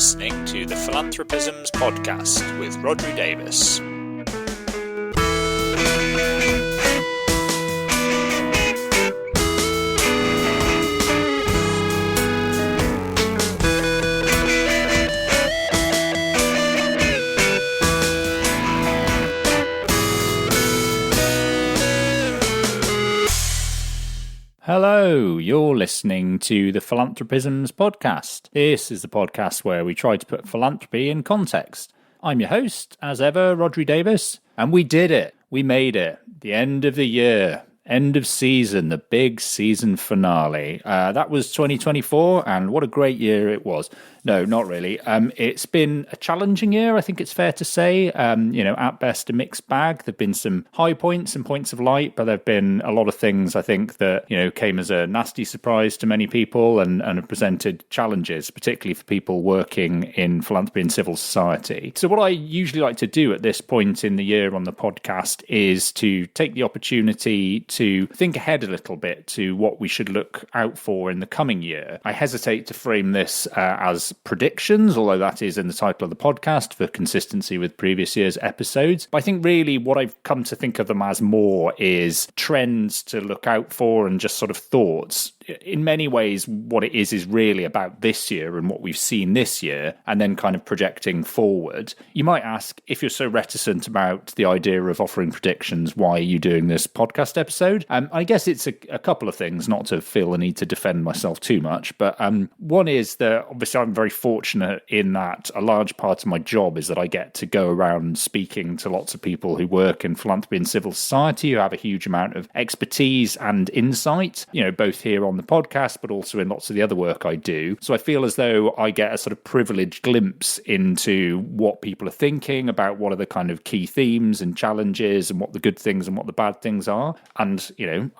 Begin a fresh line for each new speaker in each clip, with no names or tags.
listening to the Philanthropisms podcast with Rodri Davis. Hello, you're listening to the Philanthropisms podcast. This is the podcast where we try to put philanthropy in context. I'm your host, as ever, Rodri Davis, and we did it. We made it. The end of the year. End of season, the big season finale. That was 2024, and what a great year it was. No, not really. It's been a challenging year, I think it's fair to say. At best a mixed bag. There have been some high points and points of light, but there have been a lot of things, I think, that, came as a nasty surprise to many people and have presented challenges, particularly for people working in philanthropy and civil society. So what I usually like to do at this point in the year on the podcast is to take the opportunity to think ahead a little bit to what we should look out for in the coming year. I hesitate to frame this as predictions, although that is in the title of the podcast for consistency with previous year's episodes. But I think really what I've come to think of them as more is trends to look out for and just sort of thoughts. In many ways, what it is really about this year and what we've seen this year, and then kind of projecting forward. You might ask, if you're so reticent about the idea of offering predictions, why are you doing this podcast episode? I guess it's a couple of things, not to feel the need to defend myself too much, but one is that obviously I'm very fortunate in that a large part of my job is that I get to go around speaking to lots of people who work in philanthropy and civil society, who have a huge amount of expertise and insight, both here on the podcast, but also in lots of the other work I do. So I feel as though I get a sort of privileged glimpse into what people are thinking about what are the kind of key themes and challenges and what the good things and what the bad things are. And,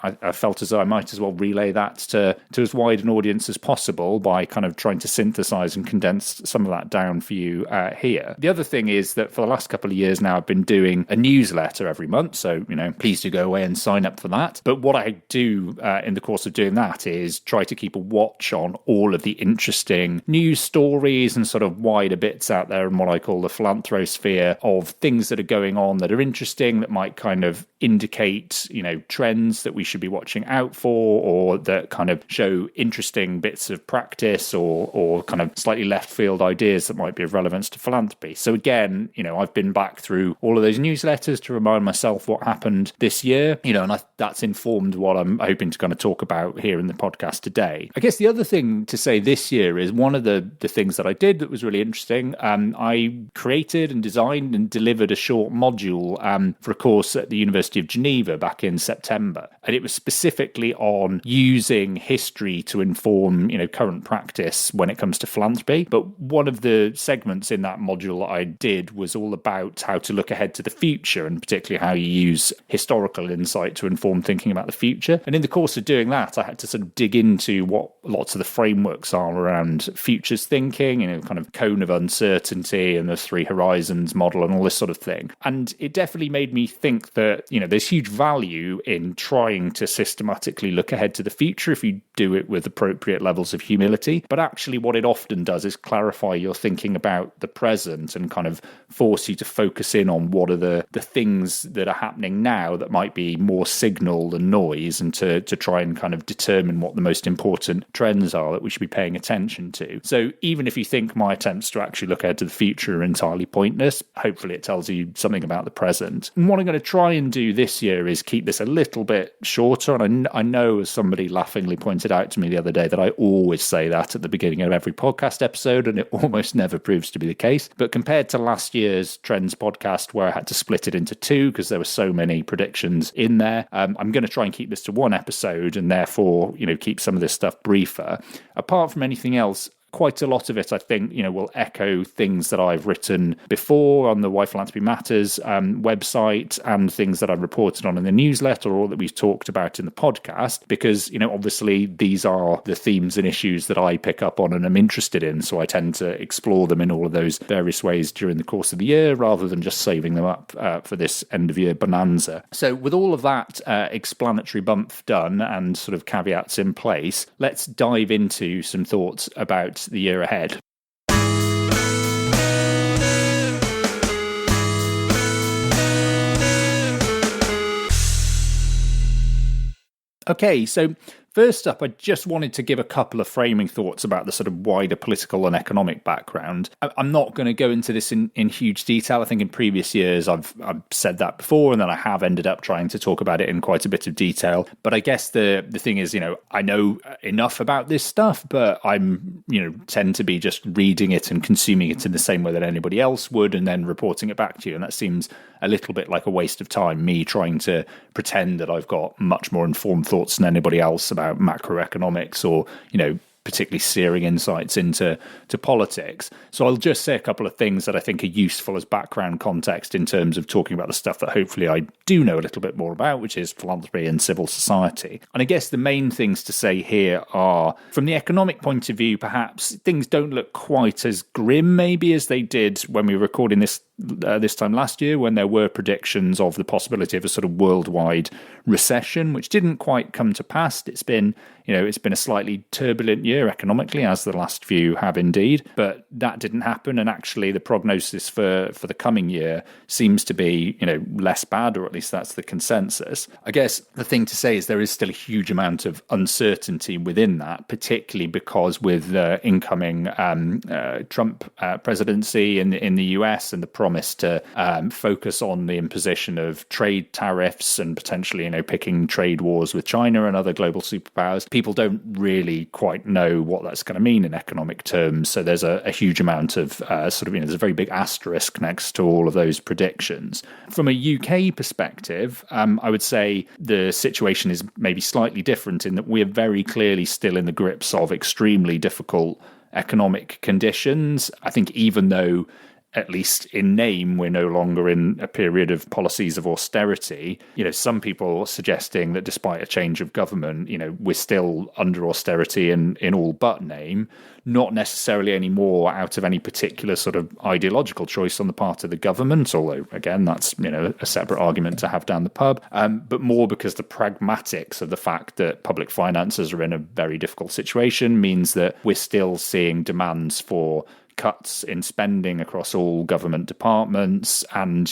I felt as though I might as well relay that to as wide an audience as possible by kind of trying to synthesize and condense some of that down for you here. The other thing is that for the last couple of years now, I've been doing a newsletter every month. So, please do go away and sign up for that. But what I do in the course of doing that is try to keep a watch on all of the interesting news stories and sort of wider bits out there in what I call the philanthrosphere of things that are going on that are interesting, that might kind of indicate, trends that we should be watching out for, or that kind of show interesting bits of practice or kind of slightly left field ideas that might be of relevance to philanthropy. So again, I've been back through all of those newsletters to remind myself what happened this year, and that's informed what I'm hoping to kind of talk about here in the podcast today. I guess the other thing to say this year is one of the things that I did that was really interesting. I created and designed and delivered a short module for a course at the University of Geneva back in September. And it was specifically on using history to inform, current practice when it comes to philanthropy. But one of the segments in that module that I did was all about how to look ahead to the future, and particularly how you use historical insight to inform thinking about the future. And in the course of doing that, I had to sort of dig into what lots of the frameworks are around futures thinking, kind of cone of uncertainty and the three horizons model and all this sort of thing. And it definitely made me think that, there's huge value in trying to systematically look ahead to the future if you do it with appropriate levels of humility. But actually what it often does is clarify your thinking about the present and kind of force you to focus in on what are the things that are happening now that might be more signal than noise, and to try and kind of determine what the most important trends are that we should be paying attention to. So even if you think my attempts to actually look ahead to the future are entirely pointless, hopefully it tells you something about the present. And what I'm going to try and do this year is keep this a little bit shorter. And I know, as somebody laughingly pointed out to me the other day, that I always say that at the beginning of every podcast episode, and it almost never proves to be the case. But compared to last year's Trends podcast, where I had to split it into two because there were so many predictions in there, I'm going to try and keep this to one episode, and therefore, keep some of this stuff briefer. Apart from anything else, quite a lot of it, I think, will echo things that I've written before on the Why Philanthropy Matters website, and things that I've reported on in the newsletter, or that we've talked about in the podcast, because, obviously these are the themes and issues that I pick up on and am interested in. So I tend to explore them in all of those various ways during the course of the year, rather than just saving them up for this end of year bonanza. So with all of that explanatory bump done and sort of caveats in place, let's dive into some thoughts about the year ahead. Okay, so first up, I just wanted to give a couple of framing thoughts about the sort of wider political and economic background. I'm not going to go into this in huge detail. I think in previous years I've said that before, and then I have ended up trying to talk about it in quite a bit of detail. But I guess the thing is, I know enough about this stuff, but I'm, tend to be just reading it and consuming it in the same way that anybody else would, and then reporting it back to you. And that seems a little bit like a waste of time, me trying to pretend that I've got much more informed thoughts than anybody else about macroeconomics or, particularly searing insights into politics. So I'll just say a couple of things that I think are useful as background context in terms of talking about the stuff that hopefully I do know a little bit more about, which is philanthropy and civil society. And I guess the main things to say here are, from the economic point of view, perhaps things don't look quite as grim maybe as they did when we were recording this time last year, when there were predictions of the possibility of a sort of worldwide recession, which didn't quite come to pass. It's been a slightly turbulent year economically, as the last few have indeed, but that didn't happen. And actually the prognosis for the coming year seems to be, less bad, or at least that's the consensus. I guess the thing to say is there is still a huge amount of uncertainty within that, particularly because with the incoming Trump presidency in the US and the promise to focus on the imposition of trade tariffs and potentially, picking trade wars with China and other global superpowers, people don't really quite know what that's going to mean in economic terms. So there's a huge amount of there's a very big asterisk next to all of those predictions. From a UK perspective, I would say the situation is maybe slightly different in that we are very clearly still in the grips of extremely difficult economic conditions. I think even though, at least in name, we're no longer in a period of policies of austerity, some people are suggesting that despite a change of government, we're still under austerity in all but name, not necessarily anymore out of any particular sort of ideological choice on the part of the government, although, again, that's, a separate argument to have down the pub, but more because the pragmatics of the fact that public finances are in a very difficult situation means that we're still seeing demands for cuts in spending across all government departments, and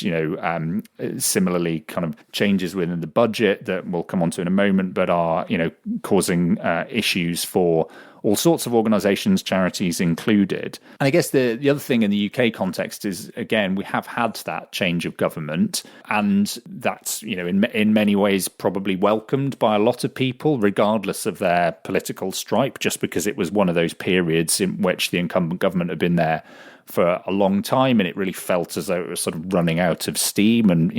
similarly kind of changes within the budget that we'll come on to in a moment, but are causing issues for all sorts of organisations, charities included. And I guess the other thing in the UK context is, again, we have had that change of government, and that's, in many ways probably welcomed by a lot of people, regardless of their political stripe, just because it was one of those periods in which the incumbent government had been there for a long time, and it really felt as though it was sort of running out of steam, and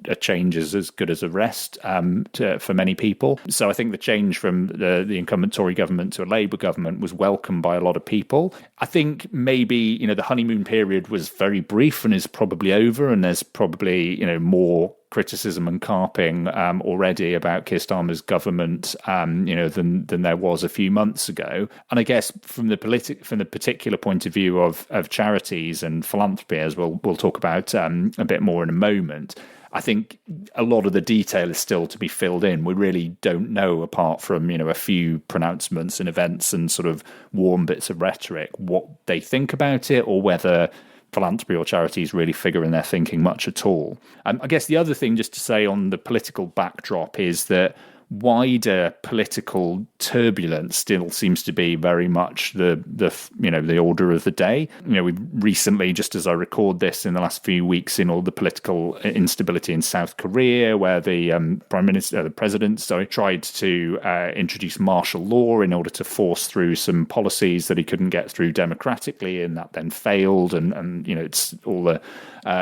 a change is as good as a rest for many people. So I think the change from the incumbent Tory government to a Labour government was welcomed by a lot of people. I think maybe the honeymoon period was very brief and is probably over, and there's probably more criticism and carping already about Keir Starmer's government, than there was a few months ago. And I guess from the particular point of view of charities and philanthropy, as we'll talk about a bit more in a moment, I think a lot of the detail is still to be filled in. We really don't know, apart from a few pronouncements and events and sort of warm bits of rhetoric, what they think about it, or whether philanthropy or charities really figure in their thinking much at all. I guess the other thing just to say on the political backdrop is that wider political turbulence still seems to be very much the order of the day. We've recently, just as I record this, in the last few weeks, in all the political instability in South Korea, where the president tried to introduce martial law in order to force through some policies that he couldn't get through democratically, and that then failed, and it's all the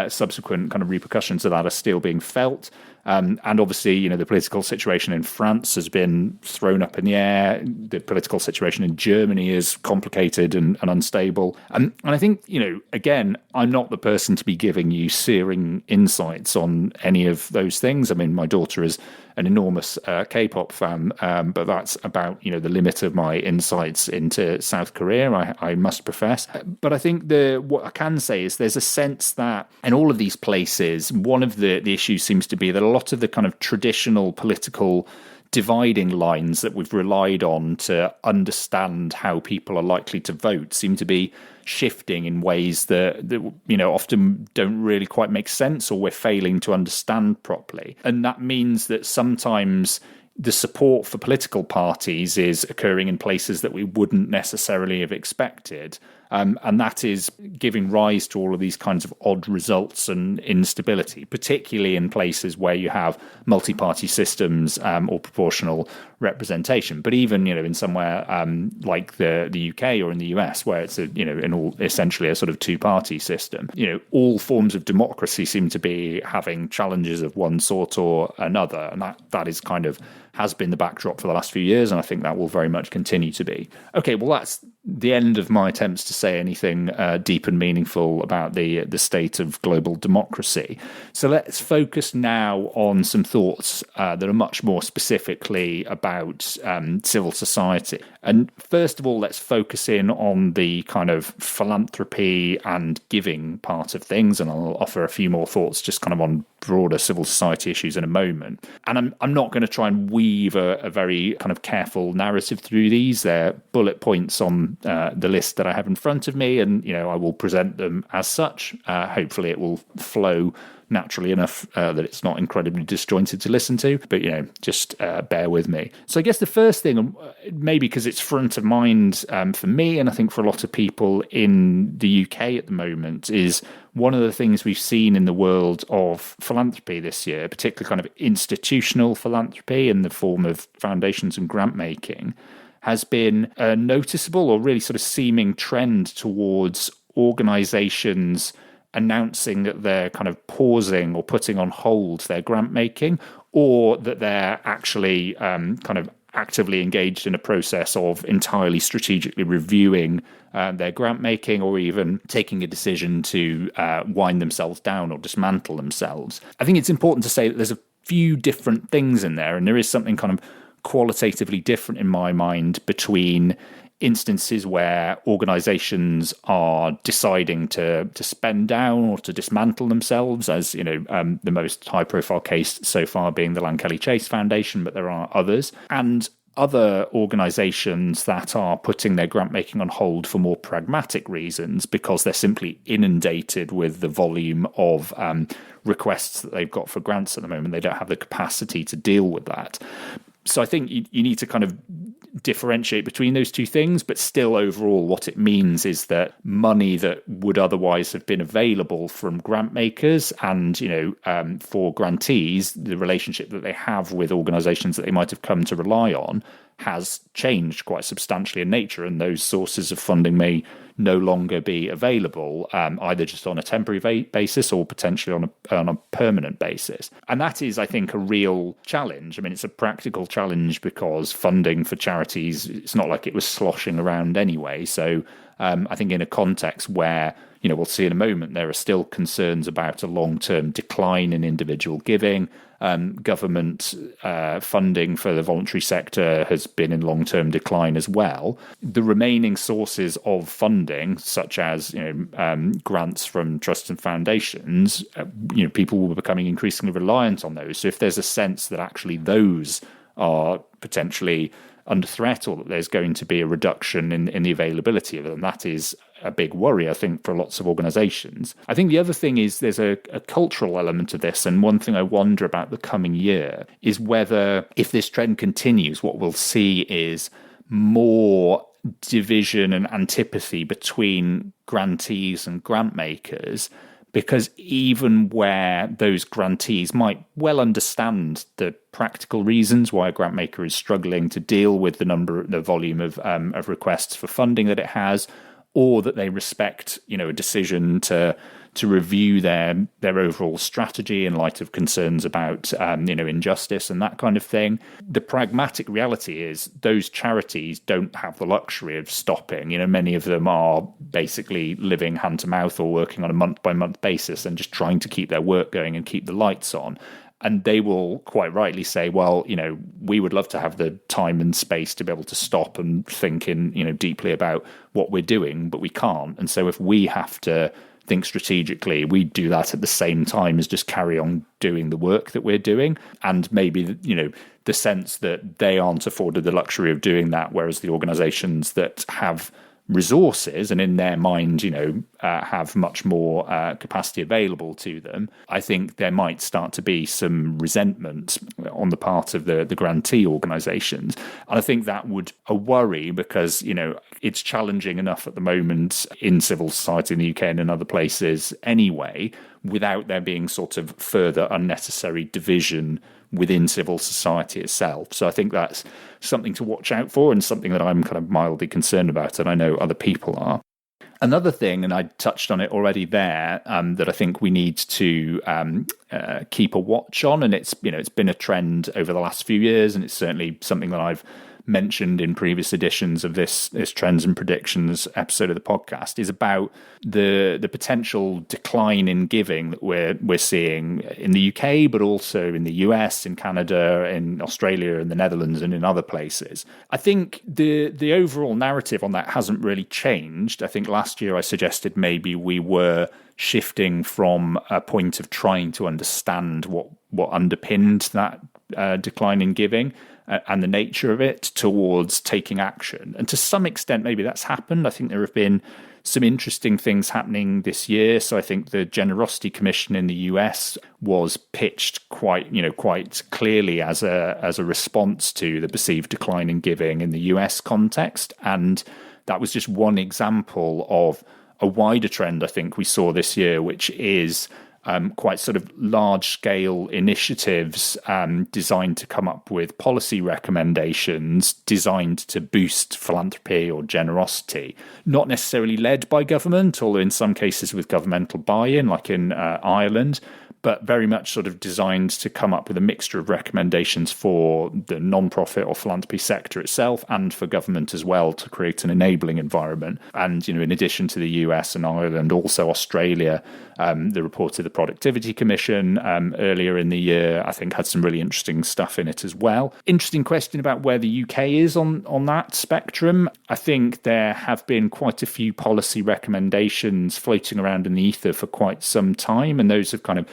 subsequent kind of repercussions of that are still being felt. And obviously, the political situation in France has been thrown up in the air. The political situation in Germany is complicated and unstable. And I think, again, I'm not the person to be giving you searing insights on any of those things. I mean, my daughter is an enormous K-pop fan, but that's about, the limit of my insights into South Korea, I must profess. But I think what I can say is there's a sense that in all of these places, one of the issues seems to be that a lot of the kind of traditional political dividing lines that we've relied on to understand how people are likely to vote seem to be shifting in ways that often don't really quite make sense, or we're failing to understand properly. And that means that sometimes the support for political parties is occurring in places that we wouldn't necessarily have expected. And that is giving rise to all of these kinds of odd results and instability, particularly in places where you have multi-party systems or proportional representation. But even, in somewhere like the UK or in the US, where it's essentially a sort of two-party system, all forms of democracy seem to be having challenges of one sort or another, and that is kind of has been the backdrop for the last few years, and I think that will very much continue to be. Okay, well, that's the end of my attempts to say anything deep and meaningful about the state of global democracy. So let's focus now on some thoughts that are much more specifically about civil society. And first of all, let's focus in on the kind of philanthropy and giving part of things, and I'll offer a few more thoughts just kind of on broader civil society issues in a moment. And I'm not going to try and weave a very kind of careful narrative through these. They're bullet points on the list that I have in front of me, and I will present them as such. Hopefully it will flow naturally enough that it's not incredibly disjointed to listen to, but just bear with me. So I guess the first thing, maybe because it's front of mind for me, and I think for a lot of people in the UK at the moment, is one of the things we've seen in the world of philanthropy this year, particularly kind of institutional philanthropy in the form of foundations and grant making, has been a noticeable or really sort of seeming trend towards organizations announcing that they're kind of pausing or putting on hold their grant making, or that they're actually kind of actively engaged in a process of entirely strategically reviewing their grant making, or even taking a decision to wind themselves down or dismantle themselves. I think it's important to say that there's a few different things in there, and there is something kind of qualitatively different in my mind between instances where organizations are deciding to spend down or to dismantle themselves, as the most high profile case so far being the Lankelly Chase Foundation, but there are others, and other organizations that are putting their grant making on hold for more pragmatic reasons, because they're simply inundated with the volume of requests that they've got for grants at the moment. They don't have the capacity to deal with that. So I think you need to kind of differentiate between those two things, but still overall what it means is that money that would otherwise have been available from grant makers and, for grantees, the relationship that they have with organizations that they might have come to rely on has changed quite substantially in nature, and those sources of funding may no longer be available, either just on a temporary basis or potentially on a permanent basis. And that is, I think, a real challenge. I mean, it's a practical challenge because funding for charities, it's not like it was sloshing around anyway. So I think in a context where, we'll see in a moment, there are still concerns about a long-term decline in individual giving. Government funding for the voluntary sector has been in long-term decline as well. The remaining sources of funding, such as grants from trusts and foundations, people will be becoming increasingly reliant on those. So if there's a sense that actually those are potentially under threat, or that there's going to be a reduction in the availability of them, that is a big worry, I think, for lots of organizations. I think the other thing is there's a cultural element of this, and one thing I wonder about the coming year is whether, if this trend continues, what we'll see is more division and antipathy between grantees and grant makers, because even where those grantees might well understand the practical reasons why a grant maker is struggling to deal with the volume of requests for funding that it has, or that they respect, a decision to review their overall strategy in light of concerns about, injustice and that kind of thing. The pragmatic reality is those charities don't have the luxury of stopping. Many of them are basically living hand to mouth or working on a month by month basis and just trying to keep their work going and keep the lights on. And they will quite rightly say, well, we would love to have the time and space to be able to stop and think deeply about what we're doing, but we can't. And so if we have to think strategically, we do that at the same time as just carry on doing the work that we're doing. And maybe, the sense that they aren't afforded the luxury of doing that, whereas the organizations that have resources and in their mind, have much more capacity available to them, I think there might start to be some resentment on the part of the grantee organisations. And I think that would a worry because, it's challenging enough at the moment in civil society in the UK and in other places anyway, without there being sort of further unnecessary division within civil society itself. So I think that's something to watch out for and something that I'm kind of mildly concerned about, and I know other people are. Another thing, and I touched on it already there, that I think we need to keep a watch on, and it's been a trend over the last few years, and it's certainly something that I've mentioned in previous editions of this Trends and Predictions episode of the podcast, is about the potential decline in giving that we're seeing in the UK, but also in the US, in Canada, in Australia, in the Netherlands, and in other places. I think the overall narrative on that hasn't really changed. I think last year I suggested maybe we were shifting from a point of trying to understand what underpinned that decline in giving and the nature of it towards taking action. And to some extent, maybe that's happened. I think there have been some interesting things happening this year. So I think the Generosity Commission in the US was pitched quite clearly as a response to the perceived decline in giving in the US context. And that was just one example of a wider trend I think we saw this year, which is quite sort of large-scale initiatives designed to come up with policy recommendations designed to boost philanthropy or generosity, not necessarily led by government, although in some cases with governmental buy-in, like in Ireland, but very much sort of designed to come up with a mixture of recommendations for the non-profit or philanthropy sector itself and for government as well to create an enabling environment. And, in addition to the US and Ireland, also Australia, the report of the Productivity Commission earlier in the year, I think had some really interesting stuff in it as well. Interesting question about where the UK is on that spectrum. I think there have been quite a few policy recommendations floating around in the ether for quite some time, and those have kind of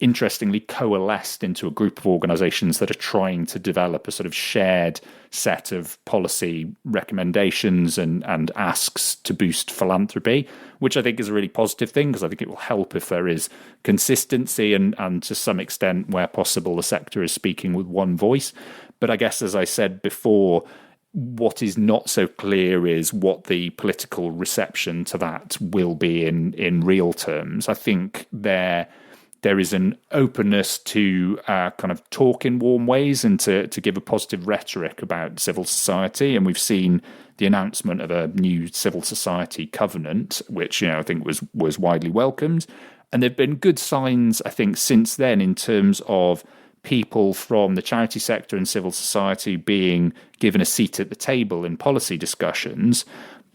interestingly coalesced into a group of organisations that are trying to develop a sort of shared set of policy recommendations and asks to boost philanthropy, which I think is a really positive thing because I think it will help if there is consistency and to some extent, where possible, the sector is speaking with one voice. But I guess, as I said before, what is not so clear is what the political reception to that will be in real terms. I think there is an openness to kind of talk in warm ways and to give a positive rhetoric about civil society. And we've seen the announcement of a new civil society covenant, which, I think was widely welcomed. And there have been good signs, I think, since then in terms of people from the charity sector and civil society being given a seat at the table in policy discussions.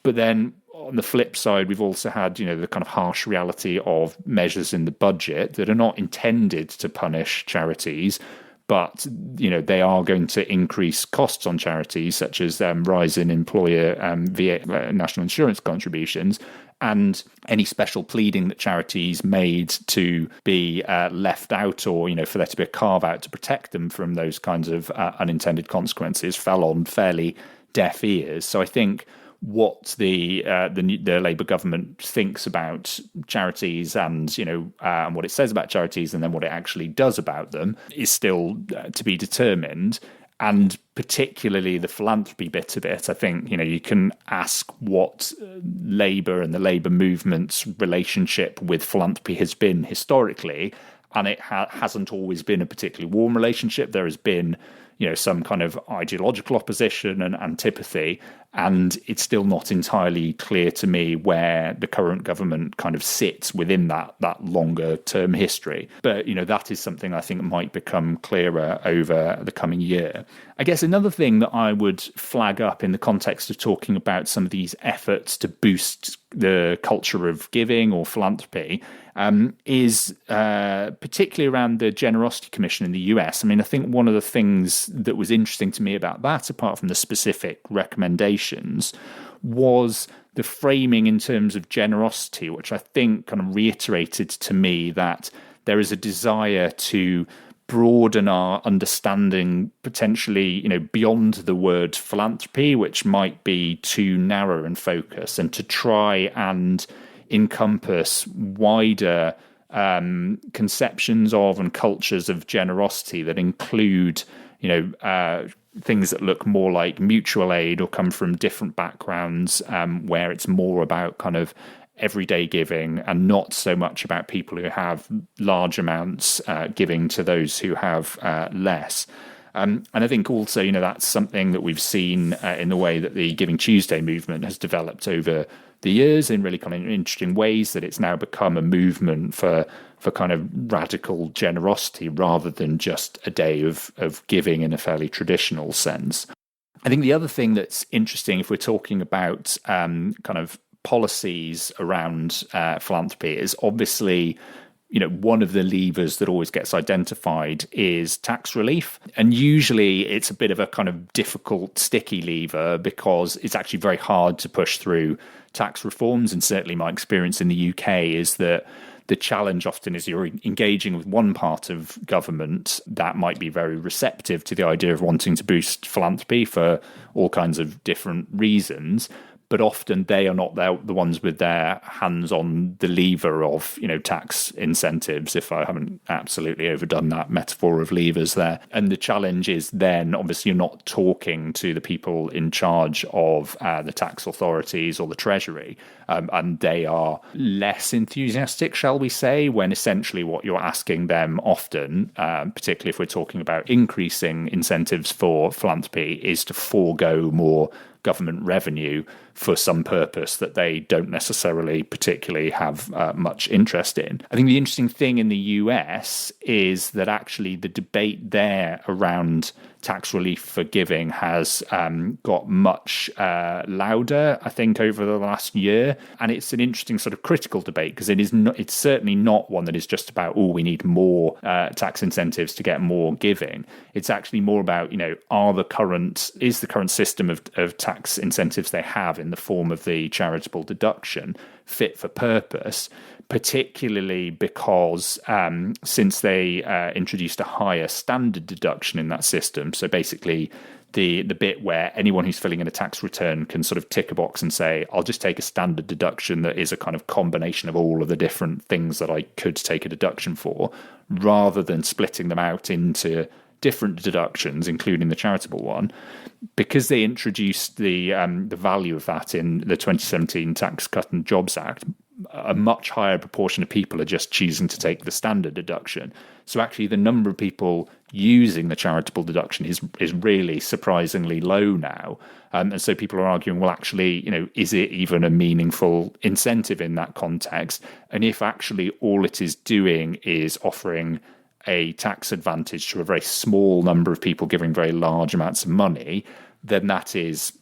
But then on the flip side, we've also had, the kind of harsh reality of measures in the budget that are not intended to punish charities, but, they are going to increase costs on charities, such as rise in employer via national insurance contributions, and any special pleading that charities made to be left out or, for there to be a carve-out to protect them from those kinds of unintended consequences fell on fairly deaf ears. So I think what the Labour government thinks about charities and and what it says about charities and then what it actually does about them is still to be determined. And particularly the philanthropy bit of it, I think you can ask what Labour and the Labour movement's relationship with philanthropy has been historically, and it hasn't always been a particularly warm relationship. There has been some kind of ideological opposition and antipathy, and it's still not entirely clear to me where the current government kind of sits within that longer term history. But, that is something I think might become clearer over the coming year. I guess another thing that I would flag up in the context of talking about some of these efforts to boost the culture of giving or philanthropy is particularly around the Generosity Commission in the US. I mean, I think one of the things that was interesting to me about that, apart from the specific recommendations, was the framing in terms of generosity, which I think kind of reiterated to me that there is a desire to broaden our understanding potentially, beyond the word philanthropy, which might be too narrow in focus, and to try and encompass wider conceptions of and cultures of generosity that include, things that look more like mutual aid or come from different backgrounds, where it's more about kind of everyday giving and not so much about people who have large amounts giving to those who have less. And I think also, that's something that we've seen in the way that the Giving Tuesday movement has developed over the years in really kind of interesting ways, that it's now become a movement for kind of radical generosity rather than just a day of giving in a fairly traditional sense. I think the other thing that's interesting, if we're talking about kind of policies around philanthropy, is obviously, one of the levers that always gets identified is tax relief. And usually it's a bit of a kind of difficult, sticky lever because it's actually very hard to push through tax reforms. And certainly my experience in the UK is that the challenge often is you're engaging with one part of government that might be very receptive to the idea of wanting to boost philanthropy for all kinds of different reasons. But often they are not the ones with their hands on the lever of, tax incentives, if I haven't absolutely overdone that metaphor of levers there. And the challenge is then, obviously, you're not talking to the people in charge of the tax authorities or the Treasury, and they are less enthusiastic, shall we say, when essentially what you're asking them often, particularly if we're talking about increasing incentives for philanthropy, is to forego more government revenue for some purpose that they don't necessarily particularly have much interest in. I think the interesting thing in the US is that actually the debate there around tax relief for giving has got much louder, I think, over the last year. And it's an interesting sort of critical debate because it's certainly not one that is just about, we need more tax incentives to get more giving. It's actually more about, is the current system of tax incentives they have in the form of the charitable deduction fit for purpose, particularly because since they introduced a higher standard deduction in that system, so basically the bit where anyone who's filling in a tax return can sort of tick a box and say, I'll just take a standard deduction that is a kind of combination of all of the different things that I could take a deduction for, rather than splitting them out into different deductions, including the charitable one, because they introduced the value of that in the 2017 Tax Cut and Jobs Act. A much higher proportion of people are just choosing to take the standard deduction. So actually the number of people using the charitable deduction is really surprisingly low now. And so people are arguing, well, actually, is it even a meaningful incentive in that context? And if actually all it is doing is offering a tax advantage to a very small number of people giving very large amounts of money, then that is,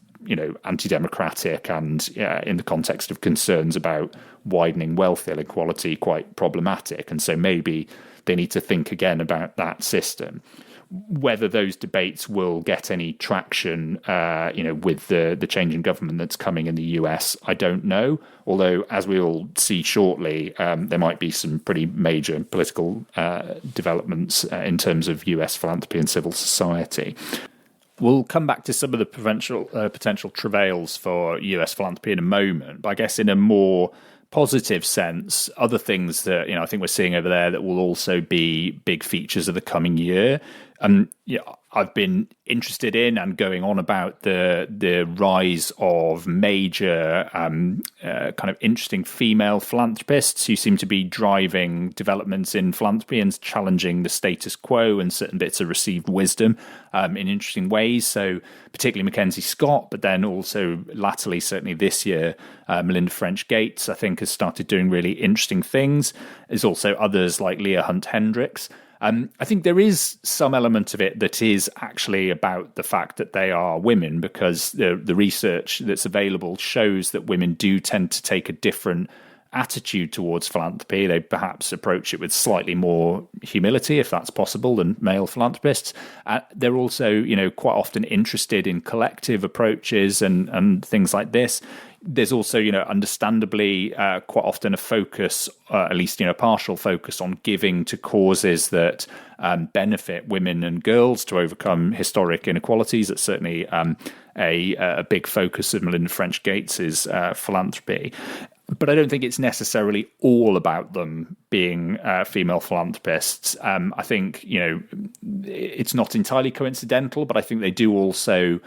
anti-democratic and in the context of concerns about widening wealth inequality, quite problematic. And so maybe they need to think again about that system. Whether those debates will get any traction, with the change in government that's coming in the US, I don't know. Although, as we'll see shortly, there might be some pretty major political developments in terms of US philanthropy and civil society. We'll come back to some of the potential travails for US philanthropy in a moment, but I guess in a more positive sense, other things that I think we're seeing over there that will also be big features of the coming year. I've been interested in and going on about the rise of major kind of interesting female philanthropists who seem to be driving developments in philanthropy and challenging the status quo and certain bits of received wisdom in interesting ways. So particularly Mackenzie Scott, but then also latterly, certainly this year, Melinda French Gates, I think, has started doing really interesting things. There's also others like Leah Hunt Hendricks. I think there is some element of it that is actually about the fact that they are women, because the research that's available shows that women do tend to take a different attitude towards philanthropy. They perhaps approach it with slightly more humility, if that's possible, than male philanthropists. They're also, quite often interested in collective approaches and things like this. there's also, understandably, quite often a focus, at least, partial focus on giving to causes that benefit women and girls to overcome historic inequalities. It's certainly a big focus of Melinda French Gates's philanthropy. But I don't think it's necessarily all about them being female philanthropists. I think, it's not entirely coincidental, but I think they do also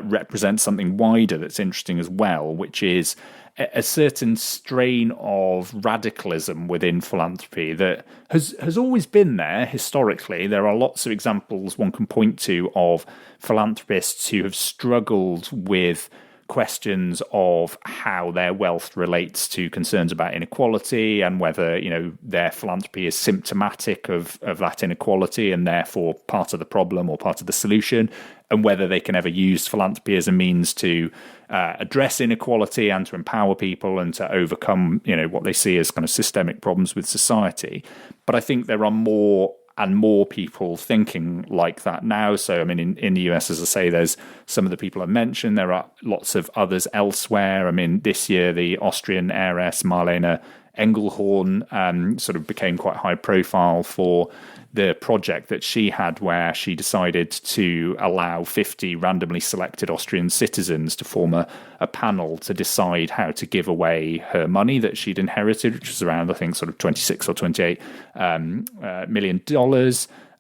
represent something wider that's interesting as well, which is a certain strain of radicalism within philanthropy that has always been there historically. There are lots of examples one can point to of philanthropists who have struggled with questions of how their wealth relates to concerns about inequality and whether, their philanthropy is symptomatic of that inequality and therefore part of the problem or part of the solution, and whether they can ever use philanthropy as a means to address inequality and to empower people and to overcome, what they see as kind of systemic problems with society. But I think there are more and more people thinking like that now. So, in the US, as I say, there's some of the people I mentioned. There are lots of others elsewhere. This year, the Austrian heiress Marlene Engelhorn sort of became quite high profile for the project that she had where she decided to allow 50 randomly selected Austrian citizens to form a panel to decide how to give away her money that she'd inherited, which was around, I think, sort of $26 or $28 million.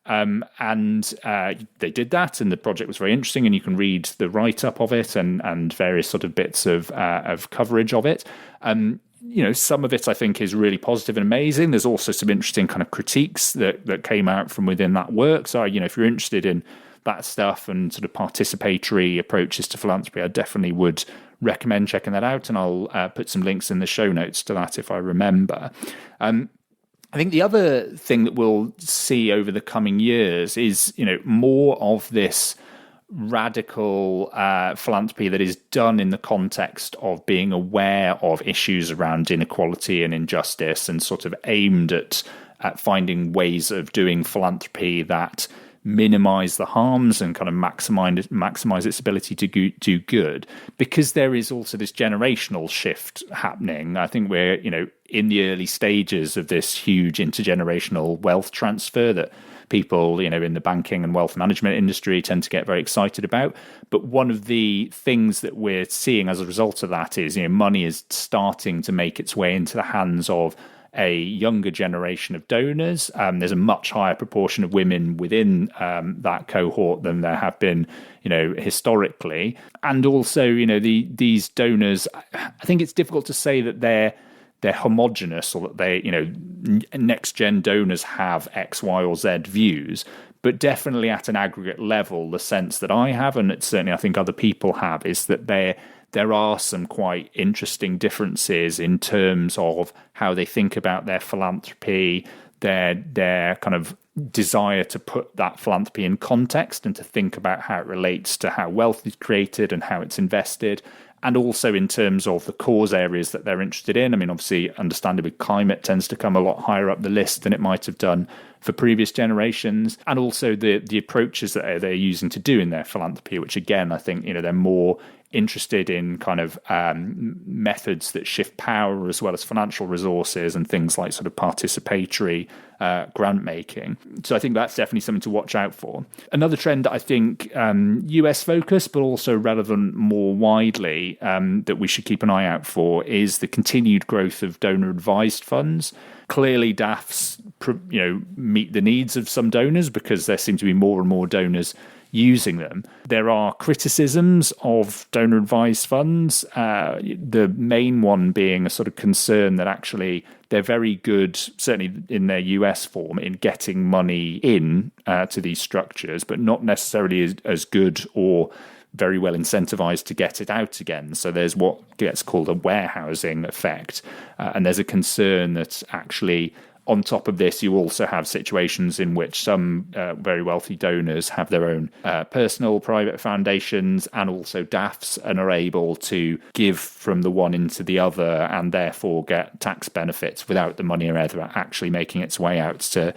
And they did that, and the project was very interesting, and you can read the write-up of it and various sort of bits of coverage of it. Some of it I think is really positive and amazing. There's also some interesting kind of critiques that came out from within that work. So, if you're interested in that stuff and sort of participatory approaches to philanthropy, I definitely would recommend checking that out. And I'll put some links in the show notes to that if I remember. I think the other thing that we'll see over the coming years is, more of this radical philanthropy that is done in the context of being aware of issues around inequality and injustice and sort of aimed at finding ways of doing philanthropy that minimize the harms and kind of maximize its ability to do good, because there is also this generational shift happening. I think we're, in the early stages of this huge intergenerational wealth transfer that people, in the banking and wealth management industry tend to get very excited about. But one of the things that we're seeing as a result of that is, money is starting to make its way into the hands of a younger generation of donors. There's a much higher proportion of women within that cohort than there have been, historically. And also, these donors, I think it's difficult to say that they're homogenous or that they, next gen donors have X, Y, or Z views, but definitely at an aggregate level, the sense that I have, and it's certainly I think other people have, is that there are some quite interesting differences in terms of how they think about their philanthropy, their kind of desire to put that philanthropy in context and to think about how it relates to how wealth is created and how it's invested. And also in terms of the cause areas that they're interested in. Obviously, understandably, climate tends to come a lot higher up the list than it might have done for previous generations. And also the approaches that they're using to do in their philanthropy, which again, I think, they're more interested in kind of methods that shift power as well as financial resources and things like sort of participatory grant making. So I think that's definitely something to watch out for. Another trend I think US focused, but also relevant more widely that we should keep an eye out for is the continued growth of donor advised funds. Clearly DAFs meet the needs of some donors because there seem to be more and more donors using them. There are criticisms of donor advised funds, the main one being a sort of concern that actually they're very good, certainly in their US form, in getting money in to these structures, but not necessarily as good or very well incentivized to get it out again. So there's what gets called a warehousing effect. And there's a concern that actually on top of this, you also have situations in which some very wealthy donors have their own personal private foundations and also DAFs and are able to give from the one into the other and therefore get tax benefits without the money ever actually making its way out to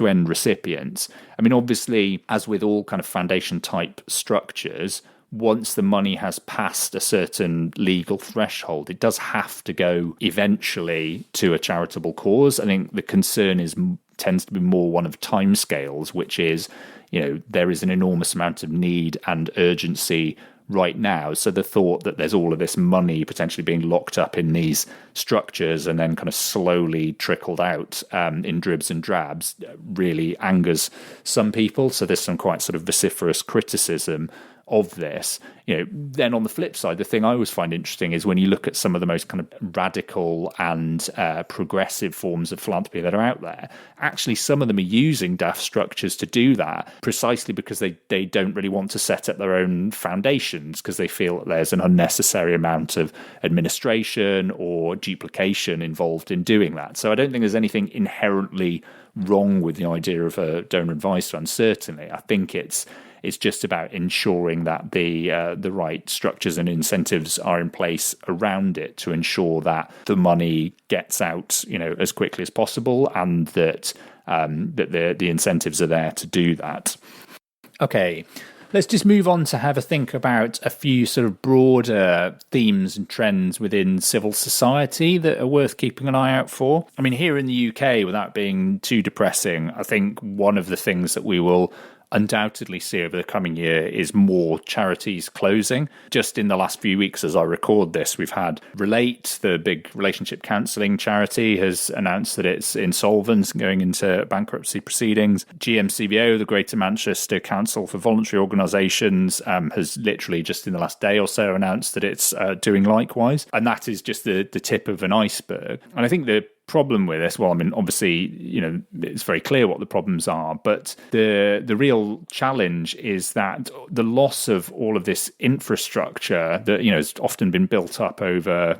end recipients. Obviously, as with all kind of foundation type structures, once the money has passed a certain legal threshold, it does have to go eventually to a charitable cause. I think the concern tends to be more one of timescales, which is, there is an enormous amount of need and urgency right now. So the thought that there's all of this money potentially being locked up in these structures and then kind of slowly trickled out in dribs and drabs really angers some people. So there's some quite sort of vociferous criticism of this. Then on the flip side, the thing I always find interesting is when you look at some of the most kind of radical and progressive forms of philanthropy that are out there, actually some of them are using DAF structures to do that precisely because they don't really want to set up their own foundations, because they feel that there's an unnecessary amount of administration or duplication involved in doing that. So I don't think there's anything inherently wrong with the idea of a donor advised fund, certainly. I think it's just about ensuring that the right structures and incentives are in place around it to ensure that the money gets out, as quickly as possible, and that the incentives are there to do that. Okay, let's just move on to have a think about a few sort of broader themes and trends within civil society that are worth keeping an eye out for. I mean, here in the UK, without being too depressing, I think one of the things that we will undoubtedly see over the coming year is more charities closing. Just in the last few weeks, as I record this, we've had Relate, the big relationship counselling charity, has announced that it's insolvent, going into bankruptcy proceedings. GMCVO, the Greater Manchester Council for Voluntary Organisations, has literally just in the last day or so announced that it's doing likewise. And that is just the tip of an iceberg. And I think the problem with this, well, I mean, obviously, it's very clear what the problems are, but the real challenge is that the loss of all of this infrastructure that, has often been built up over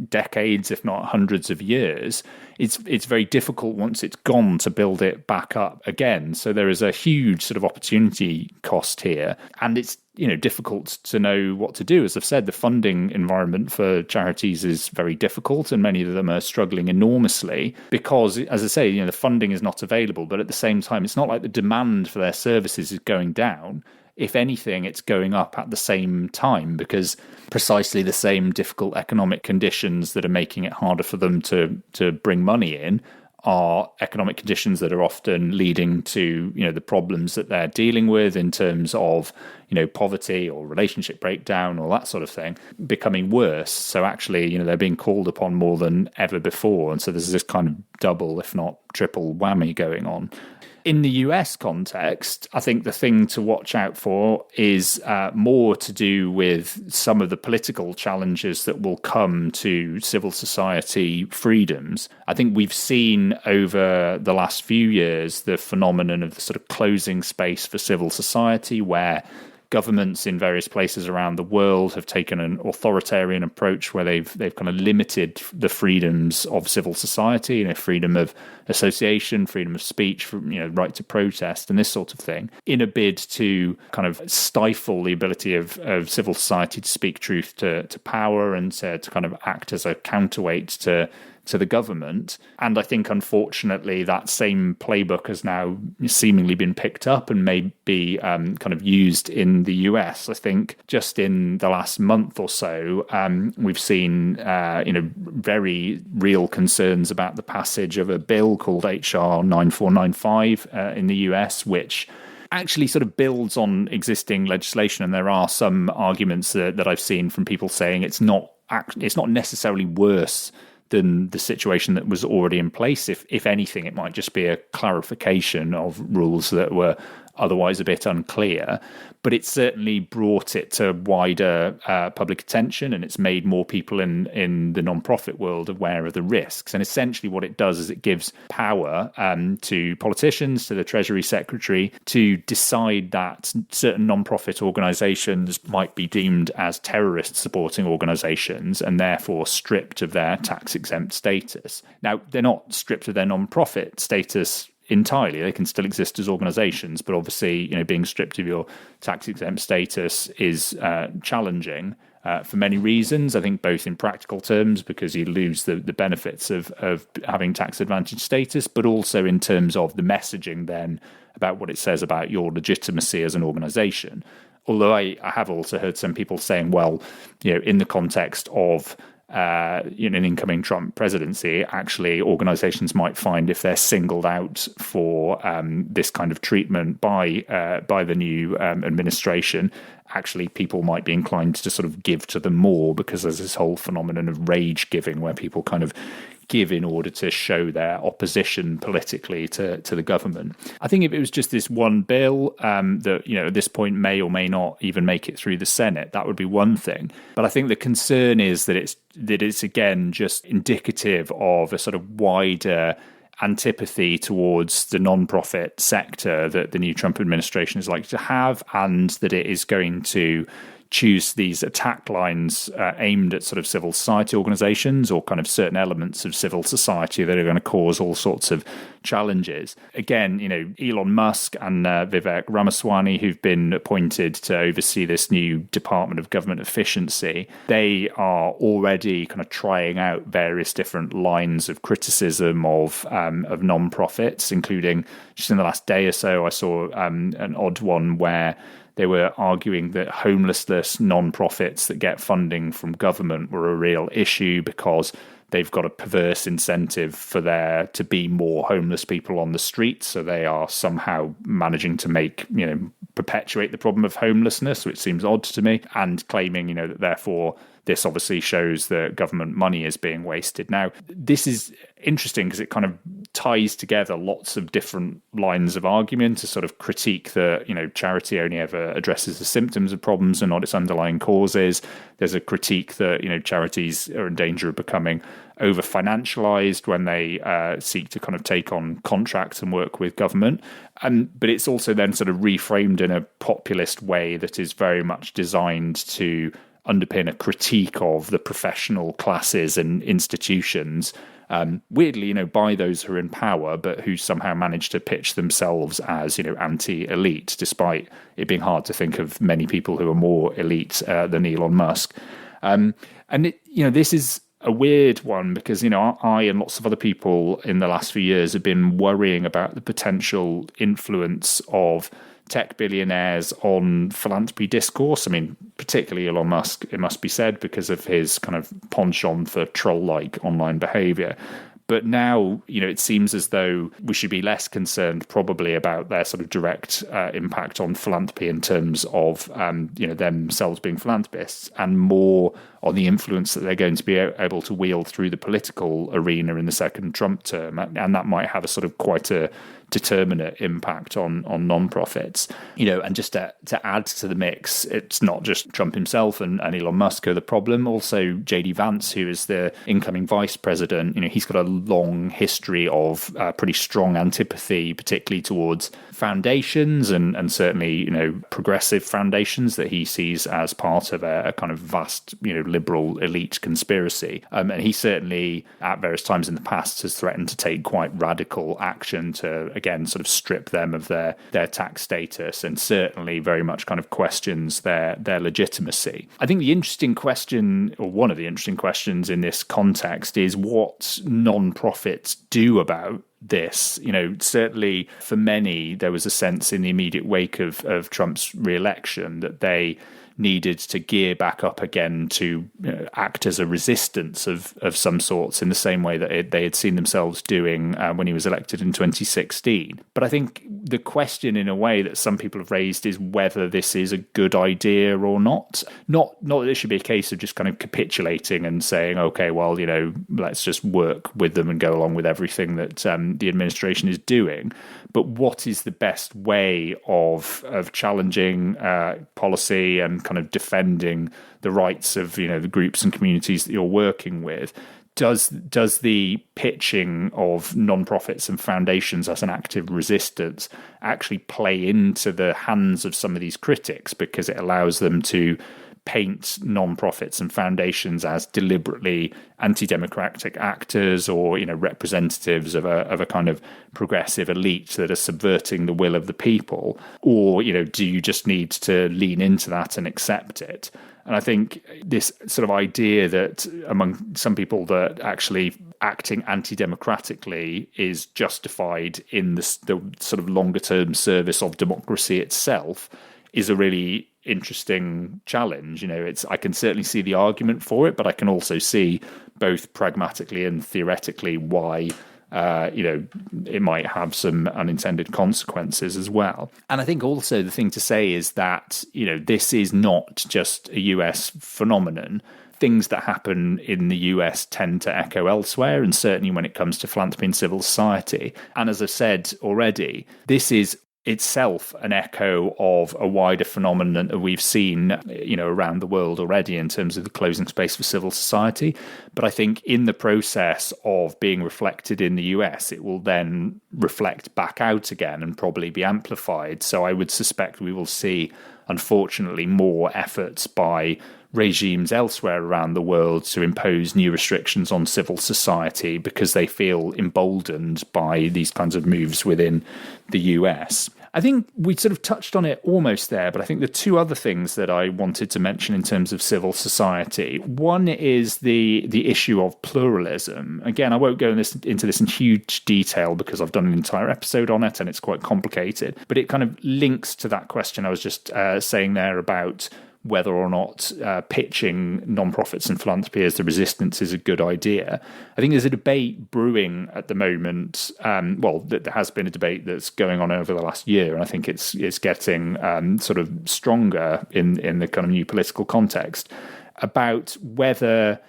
decades, if not hundreds of years, it's very difficult once it's gone to build it back up again. So there is a huge sort of opportunity cost here, and it's difficult to know what to do. As I've said, the funding environment for charities is very difficult, and many of them are struggling enormously because, as I say, the funding is not available. But at the same time, it's not like the demand for their services is going down. If anything, it's going up at the same time, because precisely the same difficult economic conditions that are making it harder for them to bring money in are economic conditions that are often leading to, the problems that they're dealing with in terms of, poverty or relationship breakdown or that sort of thing becoming worse. So actually, they're being called upon more than ever before. And so there's this kind of double, if not triple whammy going on. In the US context, I think the thing to watch out for is more to do with some of the political challenges that will come to civil society freedoms. I think we've seen over the last few years the phenomenon of the sort of closing space for civil society, where governments in various places around the world have taken an authoritarian approach where they've kind of limited the freedoms of civil society, freedom of association, freedom of speech, right to protest and this sort of thing, in a bid to kind of stifle the ability of civil society to speak truth to power and to kind of act as a counterweight to the government. And I think, unfortunately, that same playbook has now seemingly been picked up and may be kind of used in the US. I think just in the last month or so, we've seen, very real concerns about the passage of a bill called HR 9495 in the US, which actually sort of builds on existing legislation. And there are some arguments that I've seen from people saying it's not necessarily worse than the situation that was already in place. If anything, it might just be a clarification of rules that were otherwise a bit unclear. But it certainly brought it to wider public attention, and it's made more people in the non-profit world aware of the risks. And essentially what it does is it gives power to politicians, to the Treasury Secretary, to decide that certain non-profit organisations might be deemed as terrorist-supporting organisations and therefore stripped of their tax-exempt status. Now, they're not stripped of their non-profit status entirely. They can still exist as organisations, but obviously, being stripped of your tax-exempt status is challenging for many reasons. I think both in practical terms, because you lose the benefits of having tax advantage status, but also in terms of the messaging then about what it says about your legitimacy as an organisation. Although I have also heard some people saying, well, in the context of an incoming Trump presidency, actually organizations might find if they're singled out for this kind of treatment by the new administration, actually people might be inclined to sort of give to them more, because there's this whole phenomenon of rage giving where people kind of give in order to show their opposition politically to the government. I think if it was just this one bill that, at this point may or may not even make it through the Senate, that would be one thing. But I think the concern is that it's again just indicative of a sort of wider antipathy towards the non-profit sector that the new Trump administration is likely to have, and that it is going to choose these attack lines aimed at sort of civil society organizations or kind of certain elements of civil society that are going to cause all sorts of challenges. Again, Elon Musk and Vivek Ramaswamy, who've been appointed to oversee this new Department of Government Efficiency, they are already kind of trying out various different lines of criticism of non-profits, including just in the last day or so, I saw an odd one where they were arguing that homelessness non-profits that get funding from government were a real issue because they've got a perverse incentive for there to be more homeless people on the streets. So they are somehow managing to perpetuate the problem of homelessness, which seems odd to me, and claiming, that therefore this obviously shows that government money is being wasted. Now, this is interesting because it kind of ties together lots of different lines of argument to sort of critique that, charity only ever addresses the symptoms of problems and not its underlying causes. There's a critique that, charities are in danger of becoming over-financialized when they seek to kind of take on contracts and work with government. But it's also then sort of reframed in a populist way that is very much designed to underpin a critique of the professional classes and institutions, weirdly, by those who are in power, but who somehow manage to pitch themselves as, anti-elite, despite it being hard to think of many people who are more elite than Elon Musk. This is a weird one because, I and lots of other people in the last few years have been worrying about the potential influence of tech billionaires on philanthropy discourse. I mean, particularly Elon Musk, it must be said, because of his kind of penchant for troll-like online behavior. But now, it seems as though we should be less concerned probably about their sort of direct impact on philanthropy in terms of, themselves being philanthropists, and more on the influence that they're going to be able to wield through the political arena in the second Trump term. And that might have a sort of quite a determinate impact on non-profits. And just to add to the mix, it's not just Trump himself and Elon Musk are the problem. Also, JD Vance, who is the incoming vice president, he's got a long history of pretty strong antipathy, particularly towards foundations and certainly, progressive foundations that he sees as part of a kind of vast, liberal elite conspiracy. And he certainly, at various times in the past, has threatened to take quite radical action to, again, sort of strip them of their tax status, and certainly very much kind of questions their legitimacy. I think the interesting question, or one of the interesting questions in this context, is what non-profits do about this. Certainly for many, there was a sense in the immediate wake of Trump's re-election that they needed to gear back up again to act as a resistance of some sorts, in the same way that they had seen themselves doing when he was elected in 2016. But I think the question, in a way, that some people have raised is whether this is a good idea or not. Not that it should be a case of just kind of capitulating and saying, okay, well, let's just work with them and go along with everything that the administration is doing. But what is the best way of challenging policy and kind of defending the rights of the groups and communities that you're working with? Does the pitching of non-profits and foundations as an active resistance actually play into the hands of some of these critics, because it allows them to paint non-profits and foundations as deliberately anti-democratic actors or representatives of a kind of progressive elite that are subverting the will of the people? Or do you just need to lean into that and accept it? And I think this sort of idea that among some people that actually acting anti-democratically is justified in the sort of longer-term service of democracy itself is a really interesting challenge. I can certainly see the argument for it, but I can also see both pragmatically and theoretically why it might have some unintended consequences as well. And I think also the thing to say is that, this is not just a US phenomenon. Things that happen in the US tend to echo elsewhere, and certainly when it comes to philanthropy and civil society. And as I've said already, this is itself an echo of a wider phenomenon that we've seen, around the world already in terms of the closing space for civil society. But I think in the process of being reflected in the US, it will then reflect back out again and probably be amplified. So I would suspect we will see, unfortunately, more efforts by regimes elsewhere around the world to impose new restrictions on civil society because they feel emboldened by these kinds of moves within the US. I think we sort of touched on it almost there, but I think the two other things that I wanted to mention in terms of civil society, one is the issue of pluralism. Again, I won't go into this in huge detail because I've done an entire episode on it and it's quite complicated, but it kind of links to that question I was just saying there about whether or not pitching nonprofits and philanthropy as the resistance is a good idea. I think there's a debate brewing at the moment. There has been a debate that's going on over the last year, and I think it's getting sort of stronger in the kind of new political context about whether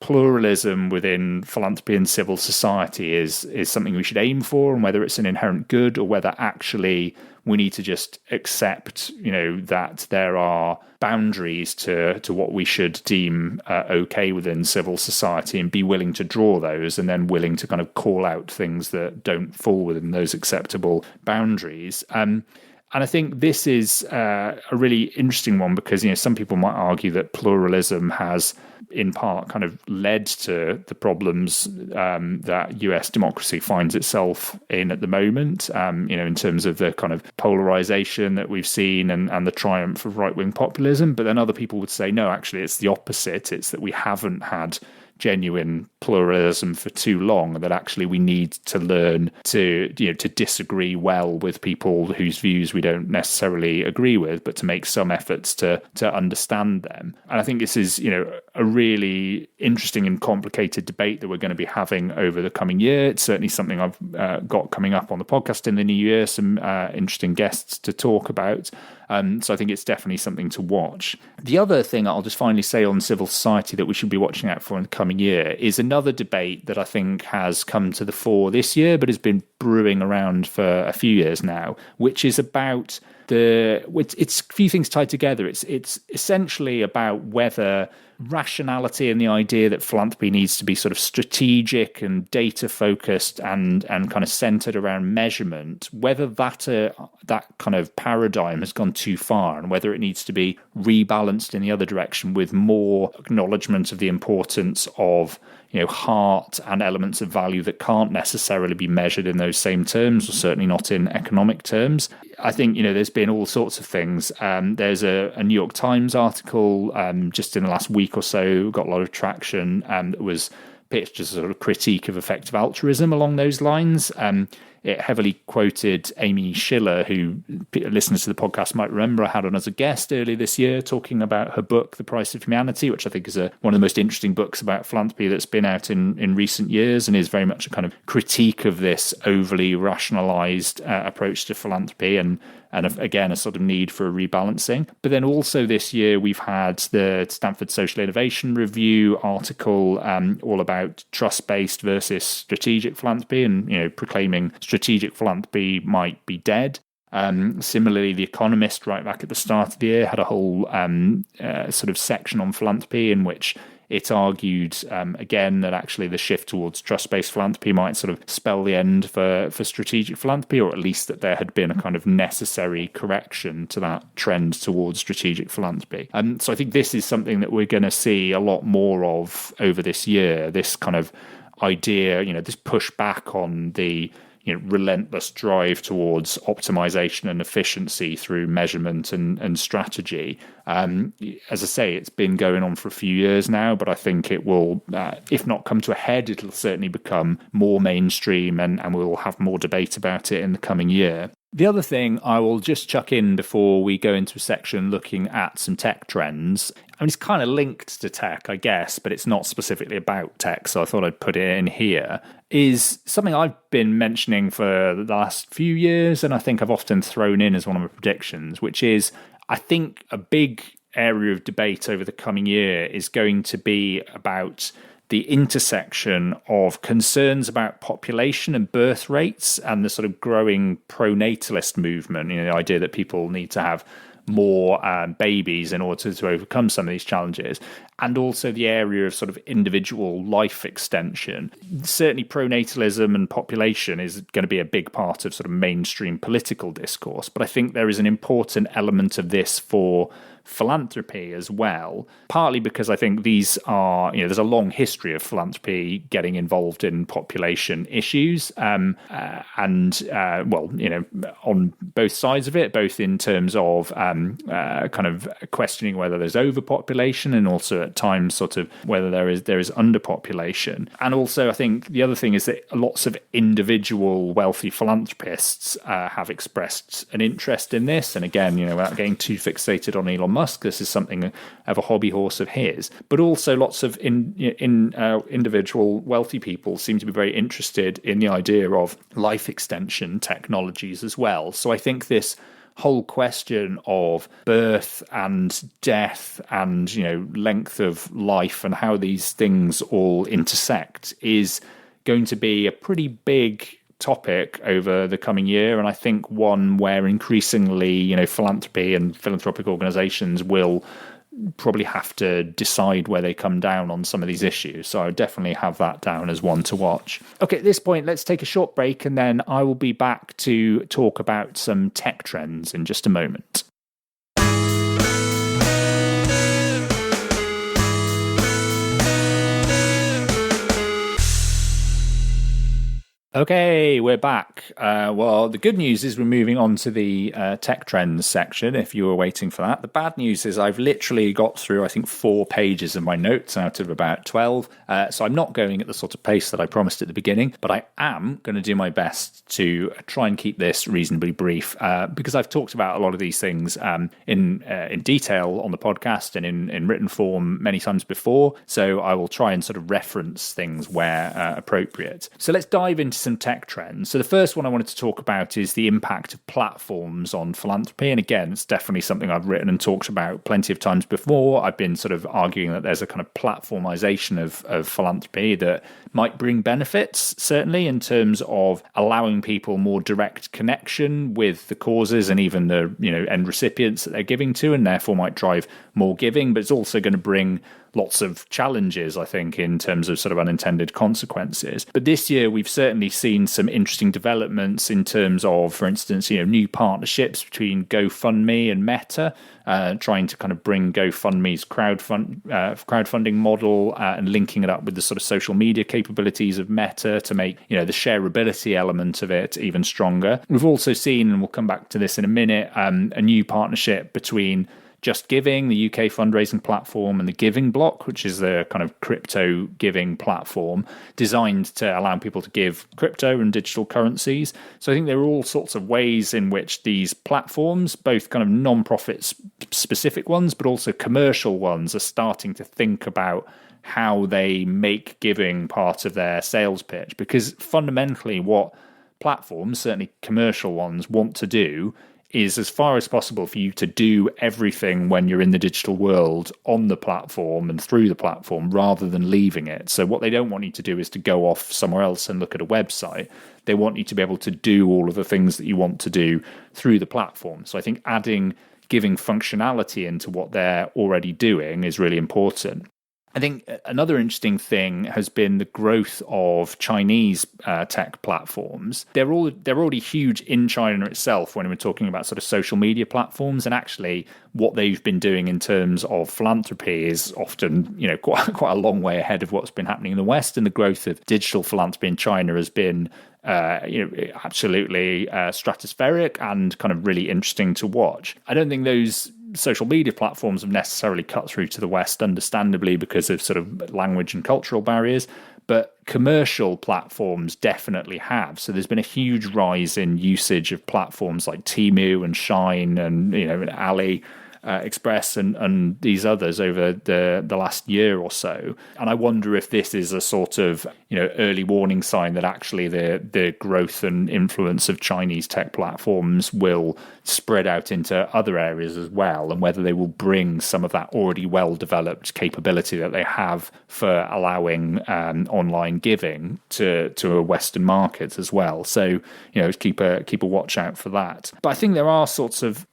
pluralism within philanthropy and civil society is something we should aim for, and whether it's an inherent good, or whether actually we need to just accept, that there are boundaries to what we should deem okay within civil society, and be willing to draw those, and then willing to kind of call out things that don't fall within those acceptable boundaries. And I think this is a really interesting one because, some people might argue that pluralism has in part kind of led to the problems that US democracy finds itself in at the moment, in terms of the kind of polarization that we've seen and the triumph of right-wing populism. But then other people would say, no, actually, it's the opposite. It's that we haven't had genuine pluralism for too long, and that actually we need to learn to disagree well with people whose views we don't necessarily agree with, but to make some efforts to understand them. And I think this is a really interesting and complicated debate that we're going to be having over the coming year. It's certainly something I've got coming up on the podcast in the new year, some interesting guests to talk about. So I think it's definitely something to watch. The other thing I'll just finally say on civil society that we should be watching out for in the coming year is another debate that I think has come to the fore this year, but has been brewing around for a few years now, which is about it's a few things tied together. It's essentially about whether rationality and the idea that philanthropy needs to be sort of strategic and data focused and kind of centered around measurement, whether that kind of paradigm has gone too far, and whether it needs to be rebalanced in the other direction with more acknowledgement of the importance of heart and elements of value that can't necessarily be measured in those same terms, or certainly not in economic terms. I think, there's been all sorts of things. There's a New York Times article just in the last week or so, got a lot of traction, that was pitched as a sort of critique of effective altruism along those lines. It heavily quoted Amy Schiller, who listeners to the podcast might remember I had on as a guest earlier this year, talking about her book, The Price of Humanity, which I think is one of the most interesting books about philanthropy that's been out in recent years, and is very much a kind of critique of this overly rationalized approach to philanthropy, and again, a sort of need for a rebalancing. But then also this year, we've had the Stanford Social Innovation Review article all about trust-based versus strategic philanthropy, and proclaiming strategic philanthropy might be dead. Similarly, The Economist, right back at the start of the year, had a whole sort of section on philanthropy in which it argued, again, that actually the shift towards trust-based philanthropy might sort of spell the end for strategic philanthropy, or at least that there had been a kind of necessary correction to that trend towards strategic philanthropy. So I think this is something that we're going to see a lot more of over this year, this kind of idea, this pushback on the relentless drive towards optimization and efficiency through measurement and strategy. As I say, it's been going on for a few years now, but I think it will, if not come to a head, it'll certainly become more mainstream, and we'll have more debate about it in the coming year. The other thing I will just chuck in before we go into a section looking at some tech trends, I mean, it's kind of linked to tech, I guess, but it's not specifically about tech, so I thought I'd put it in here, is something I've been mentioning for the last few years, and I think I've often thrown in as one of my predictions, which is I think a big area of debate over the coming year is going to be about the intersection of concerns about population and birth rates and the sort of growing pro-natalist movement, the idea that people need to have more babies in order to overcome some of these challenges, and also the area of sort of individual life extension. Certainly pronatalism and population is going to be a big part of sort of mainstream political discourse, but I think there is an important element of this for philanthropy as well, partly because I think these are, there's a long history of philanthropy getting involved in population issues, on both sides of it, both in terms of kind of questioning whether there's overpopulation and also at times sort of whether there is underpopulation. And also I think the other thing is that lots of individual wealthy philanthropists have expressed an interest in this. And again, without getting too fixated on Elon Musk, this is something of a hobby horse of his. But also lots of individual wealthy people seem to be very interested in the idea of life extension technologies as well. So I think this whole question of birth and death and length of life and how these things all intersect is going to be a pretty big topic over the coming year, and I think one where increasingly philanthropy and philanthropic organizations will probably have to decide where they come down on some of these issues. So I would definitely have that down as one to watch. Okay, at this point, let's take a short break, and then I will be back to talk about some tech trends in just a moment. Okay, we're back. Well, the good news is we're moving on to the tech trends section, if you were waiting for that. The bad news is I've literally got through, I think, 4 pages of my notes out of about 12. So I'm not going at the sort of pace that I promised at the beginning, but I am going to do my best to try and keep this reasonably brief, because I've talked about a lot of these things in detail on the podcast and in written form many times before. So I will try and sort of reference things where appropriate. So let's dive into some tech trends. So the first one I wanted to talk about is the impact of platforms on philanthropy. And again, it's definitely something I've written and talked about plenty of times before. I've been sort of arguing that there's a kind of platformization of philanthropy that might bring benefits, certainly in terms of allowing people more direct connection with the causes and even the end recipients that they're giving to, and therefore might drive more giving. But it's also going to bring lots of challenges, I think, in terms of sort of unintended consequences. But this year, we've certainly seen some interesting developments in terms of, for instance, new partnerships between GoFundMe and Meta, trying to kind of bring GoFundMe's crowdfunding model and linking it up with the sort of social media capabilities of Meta to make, the shareability element of it even stronger. We've also seen, and we'll come back to this in a minute, a new partnership between Just Giving, the UK fundraising platform, and the Giving Block, which is the kind of crypto giving platform designed to allow people to give crypto and digital currencies. So I think there are all sorts of ways in which these platforms, both kind of non-profit specific ones, but also commercial ones, are starting to think about how they make giving part of their sales pitch. Because fundamentally what platforms, certainly commercial ones, want to do is as far as possible for you to do everything when you're in the digital world on the platform and through the platform rather than leaving it. So what they don't want you to do is to go off somewhere else and look at a website. They want you to be able to do all of the things that you want to do through the platform. So I think adding giving functionality into what they're already doing is really important. I think another interesting thing has been the growth of Chinese tech platforms. They're already huge in China itself when we're talking about sort of social media platforms, and actually what they've been doing in terms of philanthropy is often quite a long way ahead of what's been happening in the West. And the growth of digital philanthropy in China has been absolutely stratospheric and kind of really interesting to watch. I don't think those social media platforms have necessarily cut through to the West, understandably, because of sort of language and cultural barriers. but commercial platforms definitely have. So there's been a huge rise in usage of platforms like Temu and Shine and Ali Express and these others over the last year or so. And I wonder if this is a sort of early warning sign that actually the growth and influence of Chinese tech platforms will spread out into other areas as well, and whether they will bring some of that already well-developed capability that they have for allowing online giving to a Western market as well. So keep a watch out for that. But I think there are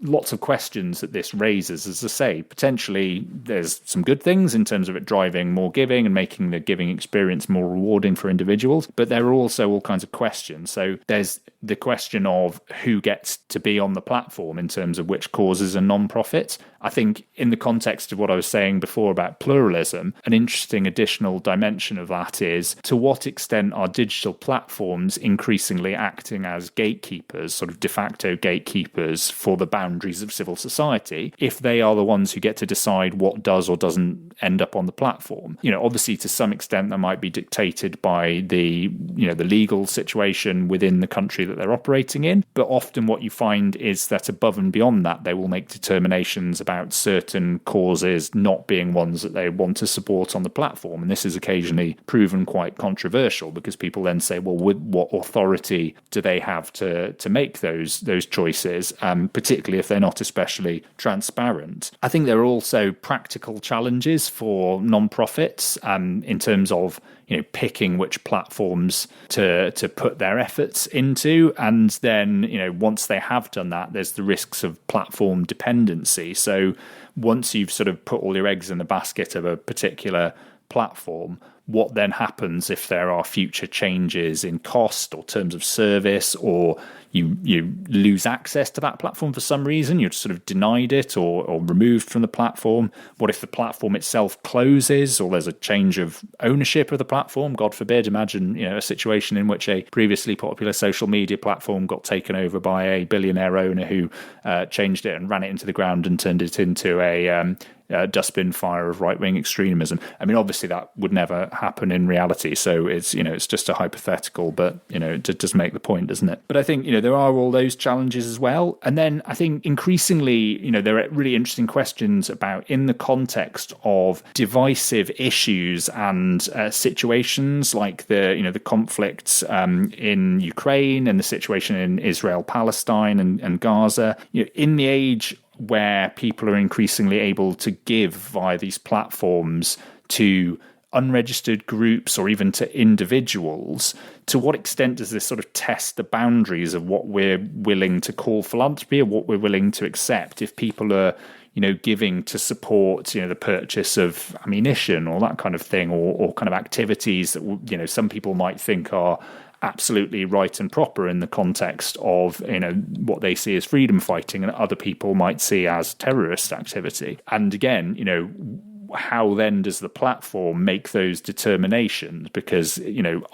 lots of questions that this raises. As I say, potentially there's some good things in terms of it driving more giving and making the giving experience more rewarding for individuals, but there are also all kinds of questions. So there's the question of who gets to be on the platform in terms of which causes are non-profit. I think in the context of what I was saying before about pluralism, an interesting additional dimension of that is to what extent are digital platforms increasingly acting as gatekeepers, sort of de facto gatekeepers for the boundaries of civil society, if they are the ones who get to decide what does or doesn't end up on the platform. Obviously to some extent that might be dictated by the legal situation within the country that they're operating in, but often what you find is that above and beyond that, they will make determinations about certain causes not being ones that they want to support on the platform. And this is occasionally proven quite controversial because people then say, well, with what authority do they have to make those choices, particularly if they're not especially transparent. I think there are also practical challenges for non-profits in terms of picking which platforms to put their efforts into. And then, once they have done that, there's the risks of platform dependency. So once you've sort of put all your eggs in the basket of a particular platform, what then happens if there are future changes in cost or terms of service, or you lose access to that platform for some reason, you're sort of denied it or removed from the platform? What if the platform itself closes or there's a change of ownership of the platform? God forbid, imagine a situation in which a previously popular social media platform got taken over by a billionaire owner who changed it and ran it into the ground and turned it into a dustbin fire of right-wing extremism. I mean, obviously that would never happen in reality. So it's just a hypothetical, but it does make the point, doesn't it? But I think there are all those challenges as well. And then I think increasingly there are really interesting questions about, in the context of divisive issues and situations like the conflicts in Ukraine and the situation in Israel, Palestine and Gaza, in the age where people are increasingly able to give via these platforms to unregistered groups or even to individuals, to what extent does this sort of test the boundaries of what we're willing to call philanthropy or what we're willing to accept? If people are giving to support the purchase of ammunition or that kind of thing, or kind of activities that some people might think are absolutely right and proper in the context of what they see as freedom fighting, and other people might see as terrorist activity. And again, how then does the platform make those determinations? Because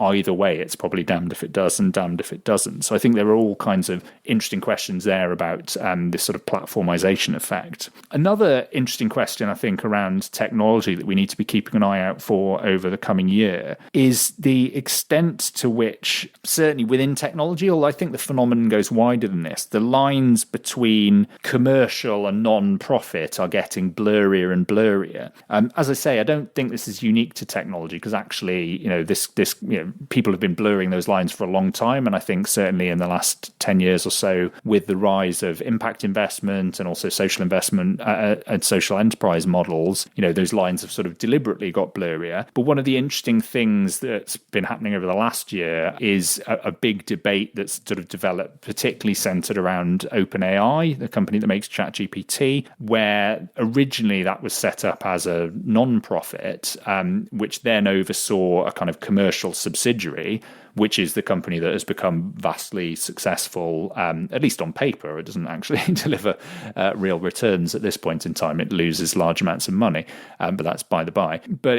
either way, it's probably damned if it does and damned if it doesn't. So I think there are all kinds of interesting questions there about this sort of platformization effect. Another interesting question, I think, around technology that we need to be keeping an eye out for over the coming year is the extent to which, certainly within technology, although I think the phenomenon goes wider than this, the lines between commercial and non-profit are getting blurrier and blurrier. As I say, I don't think this is unique to technology, because actually, this people have been blurring those lines for a long time, and I think certainly in the last 10 years or so, with the rise of impact investment and also social investment and social enterprise models, those lines have sort of deliberately got blurrier. But one of the interesting things that's been happening over the last year is a big debate that's sort of developed, particularly centered around OpenAI, the company that makes ChatGPT, where originally that was set up as a non-profit, which then oversaw a kind of commercial subsidiary, which is the company that has become vastly successful, at least on paper. It doesn't actually deliver real returns at this point in time. It loses large amounts of money, but that's by the by. But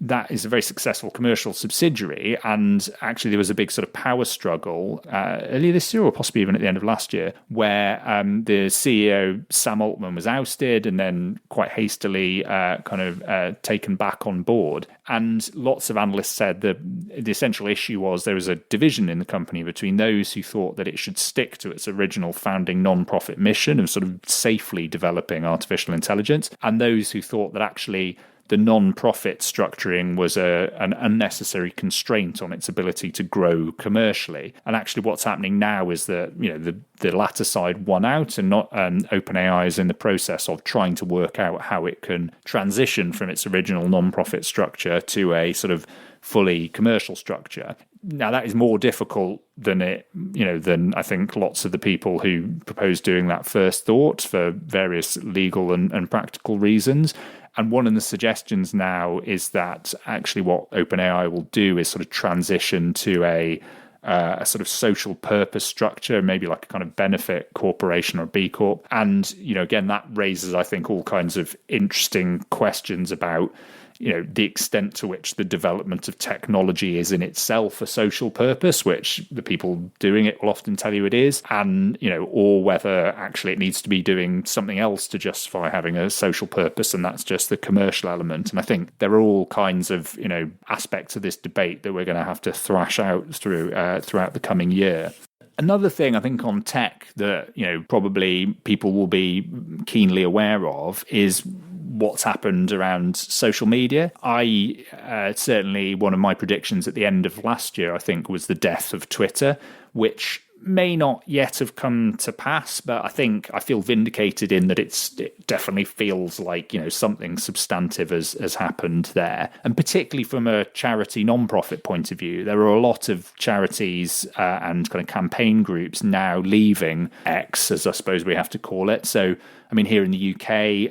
that is a very successful commercial subsidiary, and actually there was a big sort of power struggle earlier this year, or possibly even at the end of last year, where the CEO Sam Altman was ousted and then quite hastily taken back on board. And lots of analysts said that the essential issue was there was a division in the company between those who thought that it should stick to its original founding non-profit mission of sort of safely developing artificial intelligence, and those who thought that actually the non-profit structuring was an unnecessary constraint on its ability to grow commercially. And actually what's happening now is that, the latter side won out, and OpenAI is in the process of trying to work out how it can transition from its original non-profit structure to a sort of fully commercial structure. Now, that is more difficult than I think lots of the people who proposed doing that first thought, for various legal and practical reasons. And one of the suggestions now is that actually what OpenAI will do is sort of transition to a sort of social purpose structure, maybe like a kind of benefit corporation or B Corp. And, again, that raises, I think, all kinds of interesting questions about the extent to which the development of technology is in itself a social purpose, which the people doing it will often tell you it is, and, or whether actually it needs to be doing something else to justify having a social purpose, and that's just the commercial element. And I think there are all kinds of, aspects of this debate that we're going to have to thrash out throughout the coming year. Another thing I think on tech that, probably people will be keenly aware of is what's happened around social media. Certainly one of my predictions at the end of last year, I think, was the death of Twitter, which may not yet have come to pass, but I think I feel vindicated in that it definitely feels like, something substantive has happened there. And particularly from a charity non-profit point of view, there are a lot of charities and kind of campaign groups now leaving X, as I suppose we have to call it. So, here in the UK,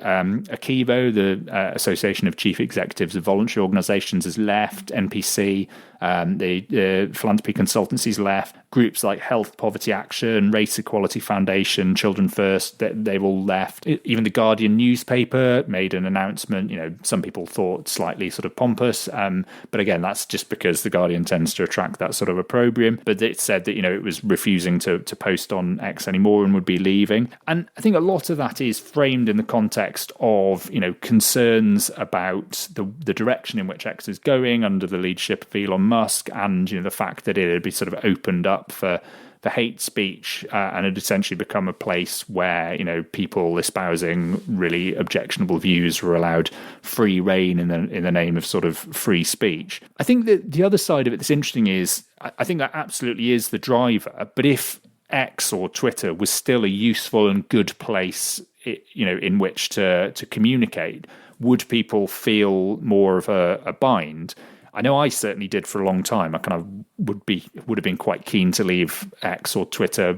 Akivo, the Association of Chief Executives of Voluntary Organisations, has left. NPC, the philanthropy consultancies left. Groups like Health Poverty Action, Race Equality Foundation, Children First, they've all left. Even the Guardian newspaper made an announcement. Some people thought slightly sort of pompous, but again, that's just because the Guardian tends to attract that sort of opprobrium. But it said that it was refusing to post on X anymore and would be leaving. And I think a lot of that is framed in the context of concerns about the direction in which X is going under the leadership of Elon Musk, and the fact that it had been sort of opened up for hate speech and had essentially become a place where people espousing really objectionable views were allowed free rein in the name of sort of free speech. I think that the other side of it that's interesting is I think that absolutely is the driver, but if X or Twitter was still a useful and good place in which to communicate, would people feel more of a bind? I know I certainly did for a long time. I kind of would have been quite keen to leave X or Twitter,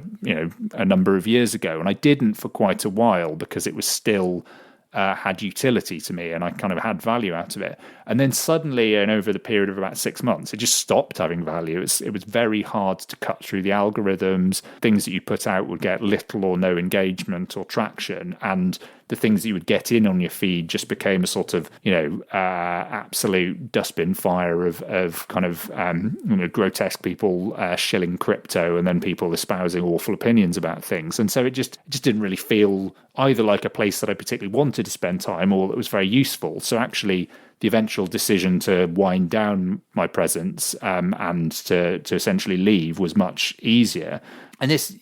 a number of years ago, and I didn't for quite a while because it was still had utility to me and I kind of had value out of it. And then suddenly, and over the period of about 6 months, it just stopped having value. It was very hard to cut through the algorithms. Things that you put out would get little or no engagement or traction, and the things that you would get in on your feed just became a sort of, absolute dustbin fire of kind of, grotesque people shilling crypto and then people espousing awful opinions about things. And so it just didn't really feel either like a place that I particularly wanted to spend time or that was very useful. So actually, the eventual decision to wind down my presence and to essentially leave was much easier. And this,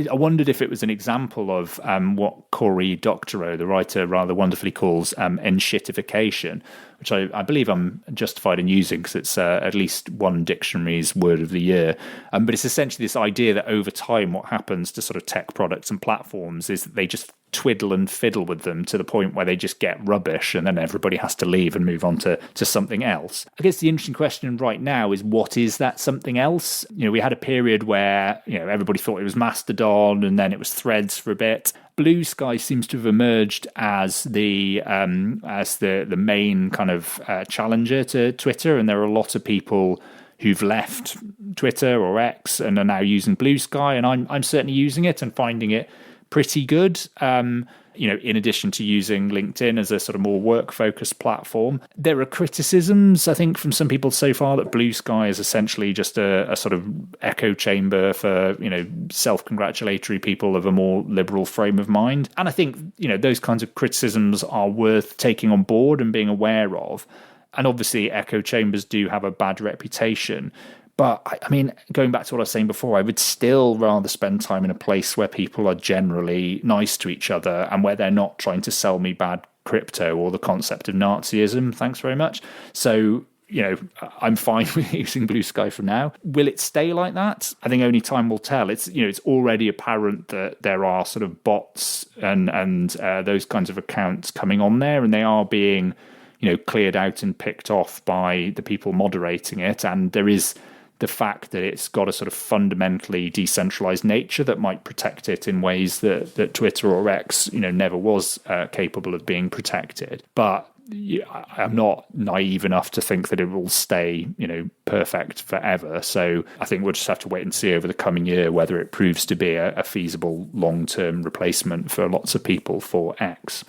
I wondered if it was an example of what Cory Doctorow, the writer, rather wonderfully calls enshittification, which I believe I'm justified in using because it's at least one dictionary's word of the year. But it's essentially this idea that over time what happens to sort of tech products and platforms is that they just twiddle and fiddle with them to the point where they just get rubbish and then everybody has to leave and move on to something else. I guess the interesting question right now is, what is that something else? We had a period where everybody thought it was Mastodon and then it was Threads for a bit. Blue Sky seems to have emerged as the main kind of challenger to Twitter, and there are a lot of people who've left Twitter or X and are now using Blue Sky, and I'm certainly using it and finding it pretty good. In addition to using LinkedIn as a sort of more work-focused platform. There are criticisms, I think, from some people so far that Blue Sky is essentially just a sort of echo chamber for, self-congratulatory people of a more liberal frame of mind. And I think, those kinds of criticisms are worth taking on board and being aware of. And obviously echo chambers do have a bad reputation. But I mean, going back to what I was saying before, I would still rather spend time in a place where people are generally nice to each other and where they're not trying to sell me bad crypto or the concept of Nazism. Thanks very much. So, I'm fine with using Blue Sky for now. Will it stay like that? I think only time will tell. It's already apparent that there are sort of bots and those kinds of accounts coming on there, and they are being, cleared out and picked off by the people moderating it. And there is the fact that it's got a sort of fundamentally decentralized nature that might protect it in ways that Twitter or X, never was capable of being protected. But I'm not naive enough to think that it will stay, perfect forever. So I think we'll just have to wait and see over the coming year whether it proves to be a feasible long-term replacement for lots of people for X.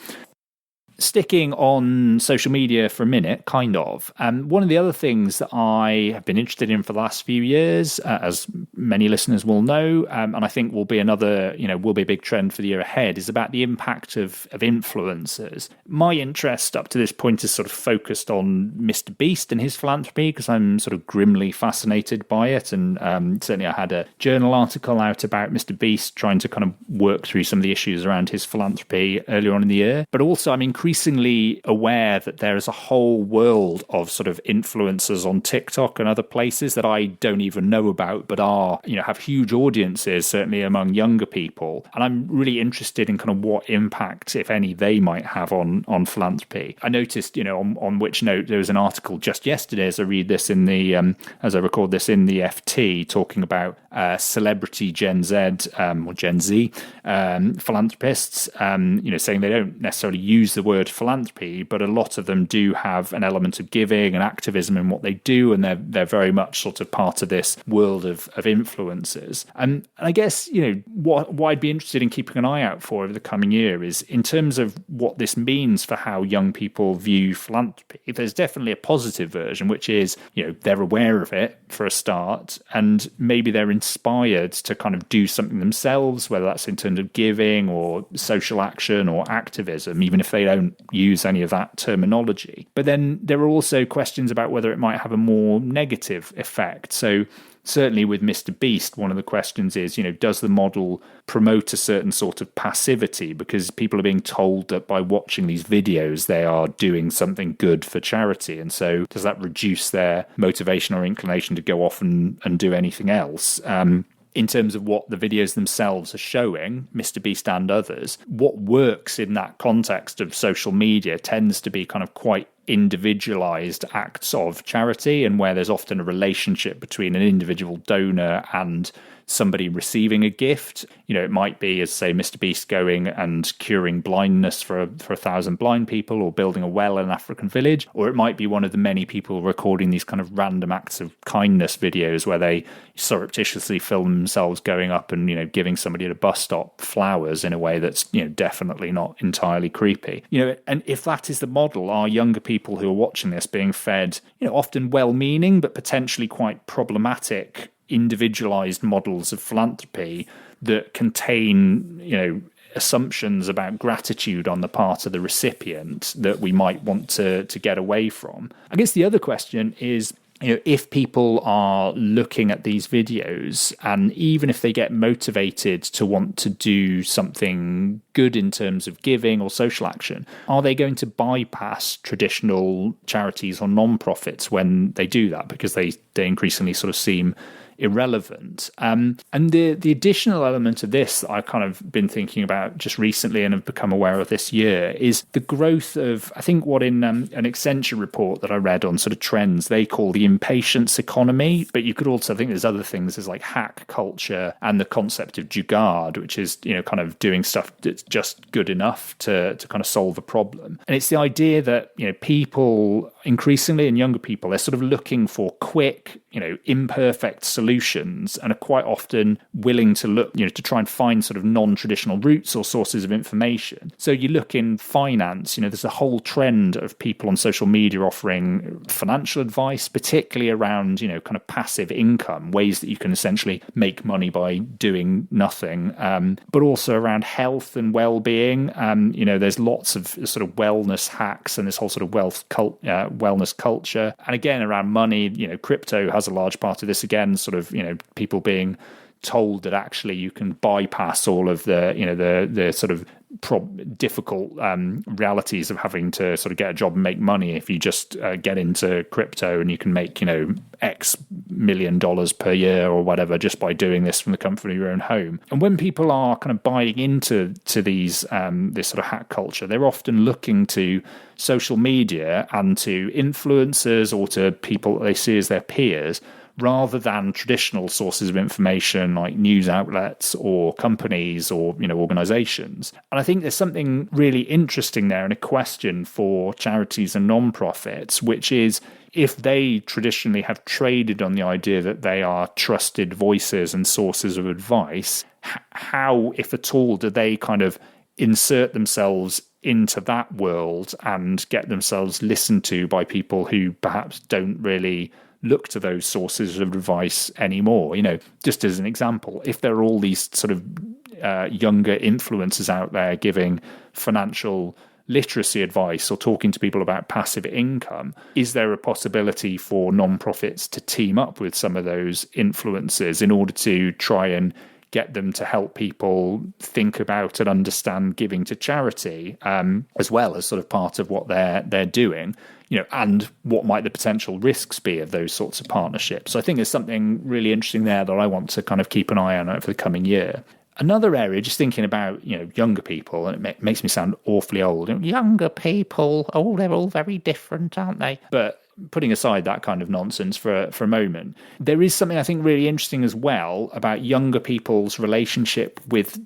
Sticking on social media for a minute, kind of. One of the other things that I have been interested in for the last few years, as many listeners will know, and I think will be another, will be a big trend for the year ahead, is about the impact of influencers. My interest up to this point is sort of focused on Mr. Beast and his philanthropy, because I'm sort of grimly fascinated by it. And certainly I had a journal article out about Mr. Beast trying to kind of work through some of the issues around his philanthropy earlier on in the year. But also I'm increasingly aware that there is a whole world of sort of influencers on TikTok and other places that I don't even know about, but are, have huge audiences, certainly among younger people. And I'm really interested in kind of what impact, if any, they might have on philanthropy. I noticed, on which note, there was an article just yesterday as I read this in the, as I record this in the FT, talking about celebrity Gen Z or Gen Z philanthropists, saying they don't necessarily use the word philanthropy, but a lot of them do have an element of giving and activism in what they do, and they're very much sort of part of this world of influencers. And I guess, what I'd be interested in keeping an eye out for over the coming year is in terms of what this means for how young people view philanthropy. There's definitely a positive version, which is, they're aware of it for a start, and maybe they're inspired to kind of do something themselves, whether that's in terms of giving or social action or activism, even if they don't use any of that terminology. But then there are also questions about whether it might have a more negative effect. So certainly with Mr. Beast, one of the questions is, does the model promote a certain sort of passivity? Because people are being told that by watching these videos, they are doing something good for charity. And so does that reduce their motivation or inclination to go off and do anything else? In terms of what the videos themselves are showing, Mr. Beast and others, what works in that context of social media tends to be kind of quite individualized acts of charity, and where there's often a relationship between an individual donor and somebody receiving a gift. It might be, as say, Mr. Beast going and curing blindness for 1,000 blind people, or building a well in an African village, or it might be one of the many people recording these kind of random acts of kindness videos where they surreptitiously film themselves going up and, giving somebody at a bus stop flowers in a way that's, definitely not entirely creepy. And if that is the model, are younger people who are watching this being fed, often well-meaning but potentially quite problematic individualized models of philanthropy that contain, assumptions about gratitude on the part of the recipient that we might want to get away from? I guess the other question is, if people are looking at these videos, and even if they get motivated to want to do something good in terms of giving or social action, are they going to bypass traditional charities or non-profits when they do that, because they increasingly sort of seem irrelevant? And the additional element of this that I've kind of been thinking about just recently and have become aware of this year is the growth of, I think, what in an Accenture report that I read on sort of trends, they call the impatience economy. But you could also think there's other things, there's like hack culture and the concept of jugaad, which is, kind of doing stuff that's just good enough to kind of solve a problem. And it's the idea that, people increasingly, and younger people, they're sort of looking for quick, imperfect solutions and are quite often willing to look, to try and find sort of non-traditional routes or sources of information. So you look in finance, there's a whole trend of people on social media offering financial advice, particularly around, kind of passive income, ways that you can essentially make money by doing nothing, but also around health and well-being. There's lots of sort of wellness hacks and this whole sort of wellness culture. And again, around money, crypto has a large part of this. Again, sort of, people being told that actually you can bypass all of the sort of difficult realities of having to sort of get a job and make money if you just get into crypto, and you can make X million dollars per year or whatever just by doing this from the comfort of your own home. And when people are kind of buying into these this sort of hack culture, they're often looking to social media and to influencers or to people they see as their peers, rather than traditional sources of information like news outlets or companies or organizations. And I think there's something really interesting there, and a question for charities and non-profits, which is, if they traditionally have traded on the idea that they are trusted voices and sources of advice, how, if at all, do they kind of insert themselves into that world and get themselves listened to by people who perhaps don't really look to those sources of advice anymore? Just as an example, if there are all these sort of younger influencers out there giving financial literacy advice or talking to people about passive income, is there a possibility for non-profits to team up with some of those influencers in order to try and get them to help people think about and understand giving to charity, as well as sort of part of what they're doing, and what might the potential risks be of those sorts of partnerships? So I think there's something really interesting there that I want to kind of keep an eye on over the coming year. Another area, just thinking about, younger people, and it makes me sound awfully old. Younger people, they're all very different, aren't they? But putting aside that kind of nonsense for a moment, there is something I think really interesting as well about younger people's relationship with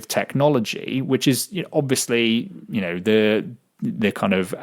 technology, which is obviously, the kind of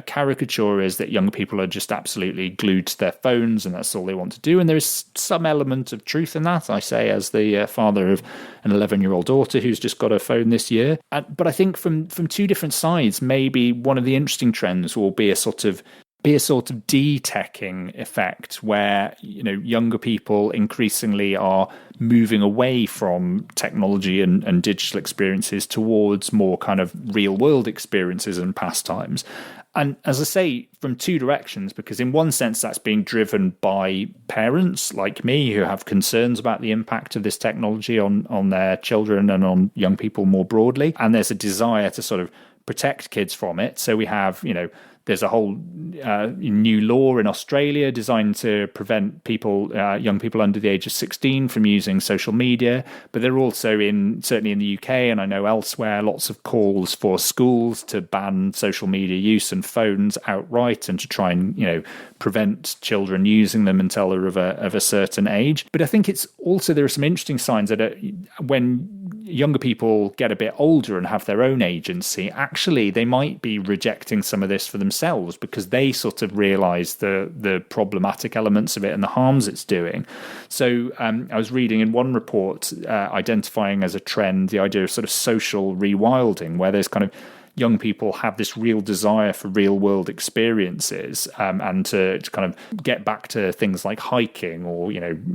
caricature is that young people are just absolutely glued to their phones and that's all they want to do. And there is some element of truth in that, I say, as the father of an 11-year-old daughter who's just got a phone this year. But I think from two different sides, maybe one of the interesting trends will be a sort of de-teching effect where, younger people increasingly are moving away from technology and digital experiences towards more kind of real world experiences and pastimes. And as I say, from two directions, because in one sense that's being driven by parents like me who have concerns about the impact of this technology on their children and on young people more broadly. And there's a desire to sort of protect kids from it. So we have, there's a whole new law in Australia designed to prevent young people under the age of 16 from using social media. But there are also, certainly in the UK, and I know elsewhere, lots of calls for schools to ban social media use and phones outright and to try and, prevent children using them until they're of a certain age. But I think it's also, there are some interesting signs that when younger people get a bit older and have their own agency, actually they might be rejecting some of this for themselves because they sort of realize the problematic elements of it and the harms it's doing. So I was reading in one report identifying as a trend the idea of sort of social rewilding, where there's kind of young people have this real desire for real world experiences and to kind of get back to things like hiking or,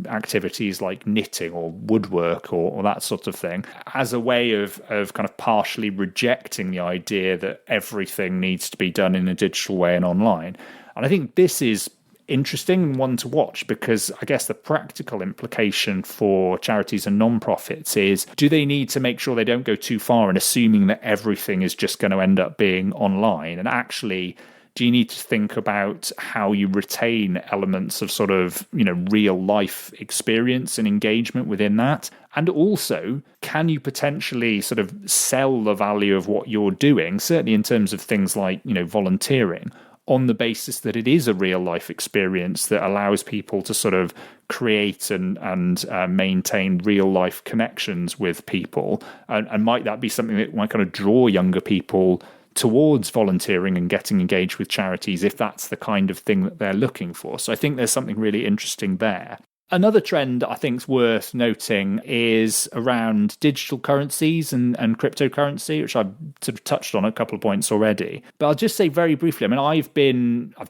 activities like knitting or woodwork or that sort of thing, as a way of kind of partially rejecting the idea that everything needs to be done in a digital way and online. And I think this is interesting and one to watch, because I guess the practical implication for charities and non-profits is, do they need to make sure they don't go too far in assuming that everything is just going to end up being online? And actually, do you need to think about how you retain elements of sort of, real life experience and engagement within that? And also, can you potentially sort of sell the value of what you're doing, certainly in terms of things like, volunteering, on the basis that it is a real life experience that allows people to sort of create and maintain real life connections with people? And might that be something that might kind of draw younger people towards volunteering and getting engaged with charities if that's the kind of thing that they're looking for. So I think there's something really interesting there. Another trend I think is worth noting is around digital currencies and cryptocurrency, which I've sort of touched on a couple of points already. But I'll just say very briefly, I mean, I've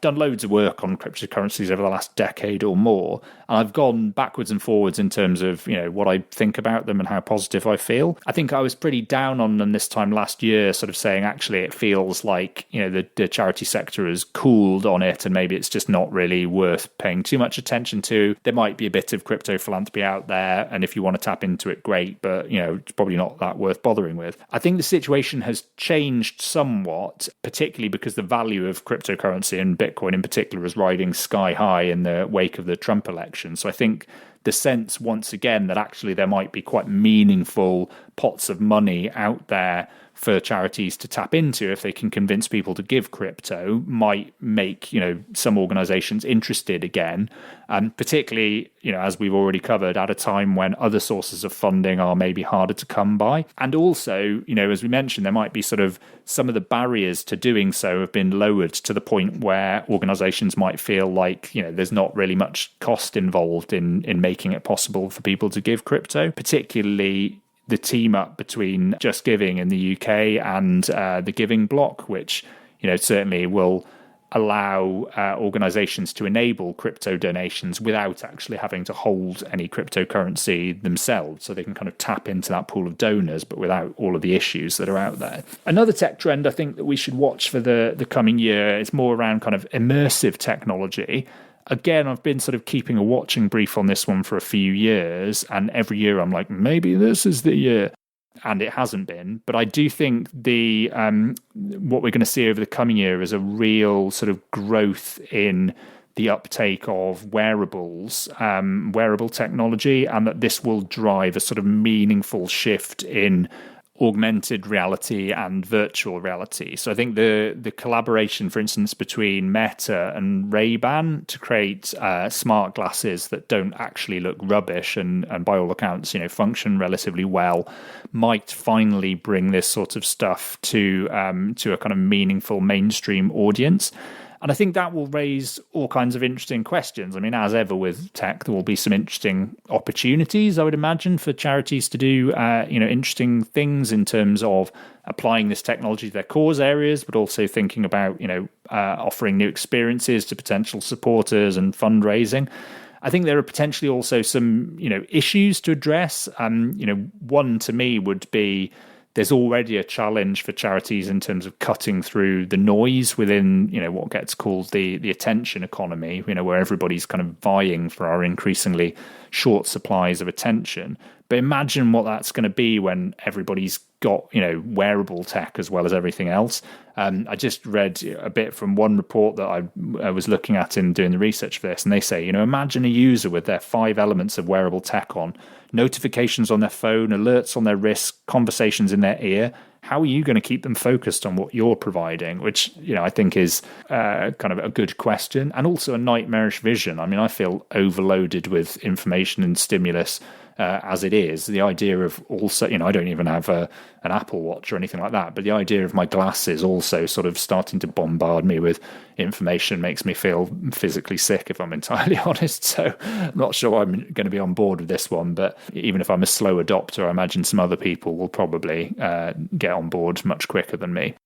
done loads of work on cryptocurrencies over the last decade or more, and I've gone backwards and forwards in terms of, what I think about them and how positive I feel. I think I was pretty down on them this time last year, sort of saying, actually, it feels like, the charity sector has cooled on it and maybe it's just not really worth paying too much attention to. There might be a bit of crypto philanthropy out there, and if you want to tap into it, great, but it's probably not that worth bothering with. I think the situation has changed somewhat, particularly because the value of cryptocurrency and Bitcoin in particular is riding sky high in the wake of the Trump election. So I think the sense once again that actually there might be quite meaningful pots of money out there for charities to tap into if they can convince people to give crypto might make, some organizations interested again, particularly, as we've already covered, at a time when other sources of funding are maybe harder to come by. And also, as we mentioned, there might be sort of some of the barriers to doing so have been lowered to the point where organizations might feel like, there's not really much cost involved in making it possible for people to give crypto, particularly the team up between Just Giving in the UK and the Giving block, which certainly will allow organizations to enable crypto donations without actually having to hold any cryptocurrency themselves. So they can kind of tap into that pool of donors, but without all of the issues that are out there. Another tech trend I think that we should watch for the coming year is more around kind of immersive technology. Again, I've been sort of keeping a watching brief on this one for a few years, and every year I'm like, maybe this is the year, and it hasn't been. But I do think the what we're going to see over the coming year is a real sort of growth in the uptake of wearables, wearable technology, and that this will drive a sort of meaningful shift in augmented reality and virtual reality. So I think the collaboration, for instance, between Meta and Ray-Ban to create smart glasses that don't actually look rubbish and by all accounts, function relatively well, might finally bring this sort of stuff to a kind of meaningful mainstream audience. And I think that will raise all kinds of interesting questions. I mean, as ever with tech, there will be some interesting opportunities, I would imagine, for charities to do, interesting things in terms of applying this technology to their cause areas, but also thinking about, offering new experiences to potential supporters and fundraising. I think there are potentially also some, issues to address. One to me would be there's already a challenge for charities in terms of cutting through the noise within, what gets called the attention economy, where everybody's kind of vying for our increasingly short supplies of attention. But imagine what that's going to be when everybody's got, wearable tech as well as everything else. I just read a bit from one report that I was looking at in doing the research for this, and they say, imagine a user with their 5 elements of wearable tech on, notifications on their phone, alerts on their wrist, conversations in their ear. How are you going to keep them focused on what you're providing? Which, I think is kind of a good question, and also a nightmarish vision. I mean, I feel overloaded with information and stimulus as it is. The idea of also, I don't even have an Apple Watch or anything like that, but the idea of my glasses also sort of starting to bombard me with information makes me feel physically sick, if I'm entirely honest. So I'm not sure I'm going to be on board with this one, but even if I'm a slow adopter, I imagine some other people will probably get on board much quicker than me.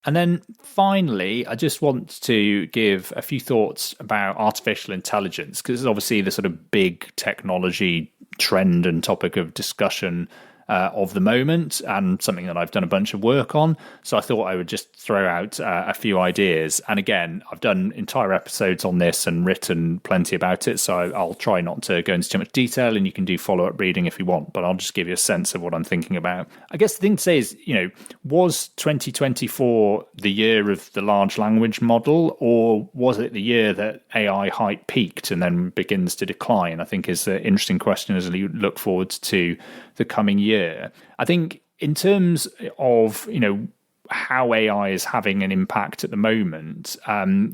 And then finally, I just want to give a few thoughts about artificial intelligence, because it's obviously the sort of big technology trend and topic of discussion of the moment, and something that I've done a bunch of work on. So I thought I would just throw out a few ideas. And again, I've done entire episodes on this and written plenty about it, so I'll try not to go into too much detail, and you can do follow-up reading if you want, but I'll just give you a sense of what I'm thinking about. I guess the thing to say is, was 2024 the year of the large language model, or was it the year that AI hype peaked and then begins to decline? I think is an interesting question as we look forward to the coming year. I think in terms of, how AI is having an impact at the moment,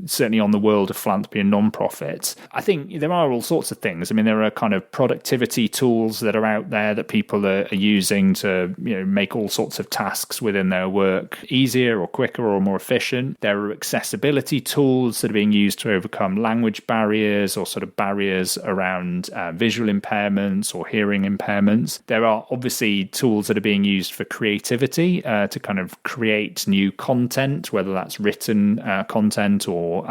certainly on the world of philanthropy and non-profits, I think there are all sorts of things. I mean, there are kind of productivity tools that are out there that people are using to make all sorts of tasks within their work easier or quicker or more efficient. There are accessibility tools that are being used to overcome language barriers or sort of barriers around visual impairments or hearing impairments. There are obviously tools that are being used for creativity to kind of create new content, whether that's written content or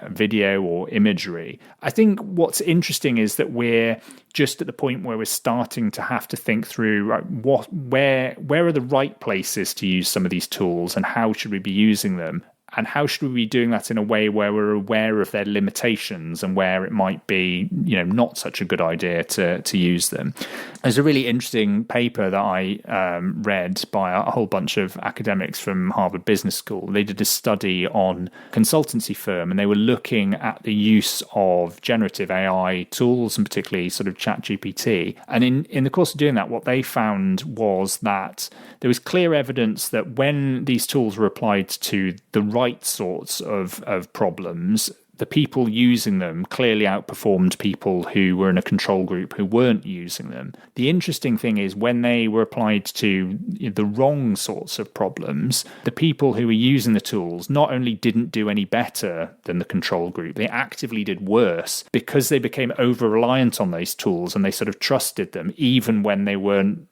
video or imagery. I think what's interesting is that we're just at the point where we're starting to have to think through where are the right places to use some of these tools and how should we be using them. And how should we be doing that in a way where we're aware of their limitations and where it might be, not such a good idea to use them? There's a really interesting paper that I read by a whole bunch of academics from Harvard Business School. They did a study on a consultancy firm, and they were looking at the use of generative AI tools, and particularly sort of ChatGPT. And in the course of doing that, what they found was that there was clear evidence that when these tools were applied to the right sorts of problems, the people using them clearly outperformed people who were in a control group who weren't using them. The interesting thing is when they were applied to the wrong sorts of problems, the people who were using the tools not only didn't do any better than the control group, they actively did worse because they became over-reliant on those tools and they sort of trusted them even when they weren't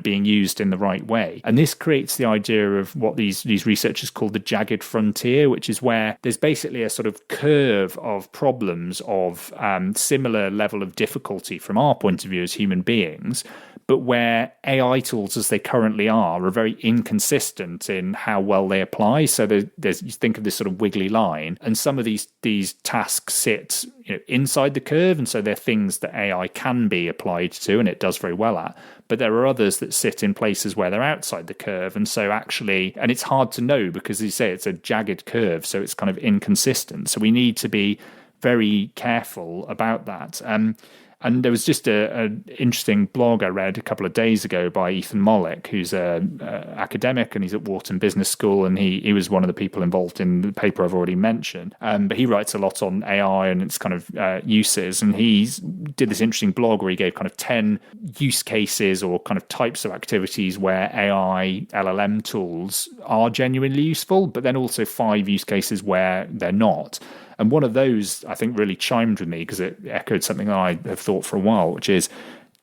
being used in the right way. And this creates the idea of what these researchers call the jagged frontier, which is where there's basically a sort of curve of problems of similar level of difficulty from our point of view as human beings, but where AI tools as they currently are very inconsistent in how well they apply. So there's you think of this sort of wiggly line, and some of these tasks sit inside the curve, and so they're things that AI can be applied to and it does very well at. But there are others that sit in places where they're outside the curve, and so actually, and it's hard to know because as you say, it's a jagged curve, so it's kind of inconsistent. So we need to be very careful about that. And there was just an interesting blog I read a couple of days ago by Ethan Mollick, who's an academic and he's at Wharton Business School, and he was one of the people involved in the paper I've already mentioned. But he writes a lot on AI and its kind of uses, and he did this interesting blog where he gave kind of 10 use cases or kind of types of activities where AI LLM tools are genuinely useful, but then also 5 use cases where they're not. And one of those, I think, really chimed with me because it echoed something I have thought for a while, which is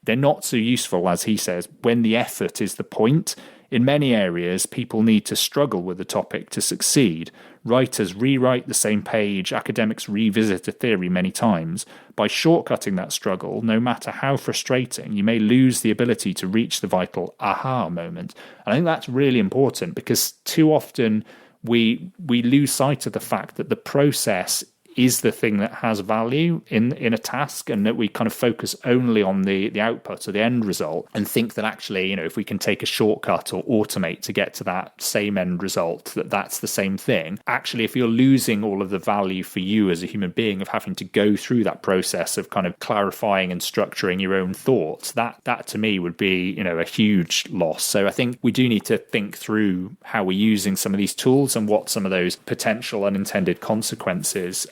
they're not so useful, as he says, when the effort is the point. In many areas, people need to struggle with the topic to succeed. Writers rewrite the same page, academics revisit a theory many times. By shortcutting that struggle, no matter how frustrating, you may lose the ability to reach the vital aha moment. And I think that's really important because too often we lose sight of the fact that the process is the thing that has value in a task, and that we kind of focus only on the output or the end result and think that actually, if we can take a shortcut or automate to get to that same end result, that's the same thing. Actually, if you're losing all of the value for you as a human being of having to go through that process of kind of clarifying and structuring your own thoughts, that to me would be, a huge loss. So I think we do need to think through how we're using some of these tools and what some of those potential unintended consequences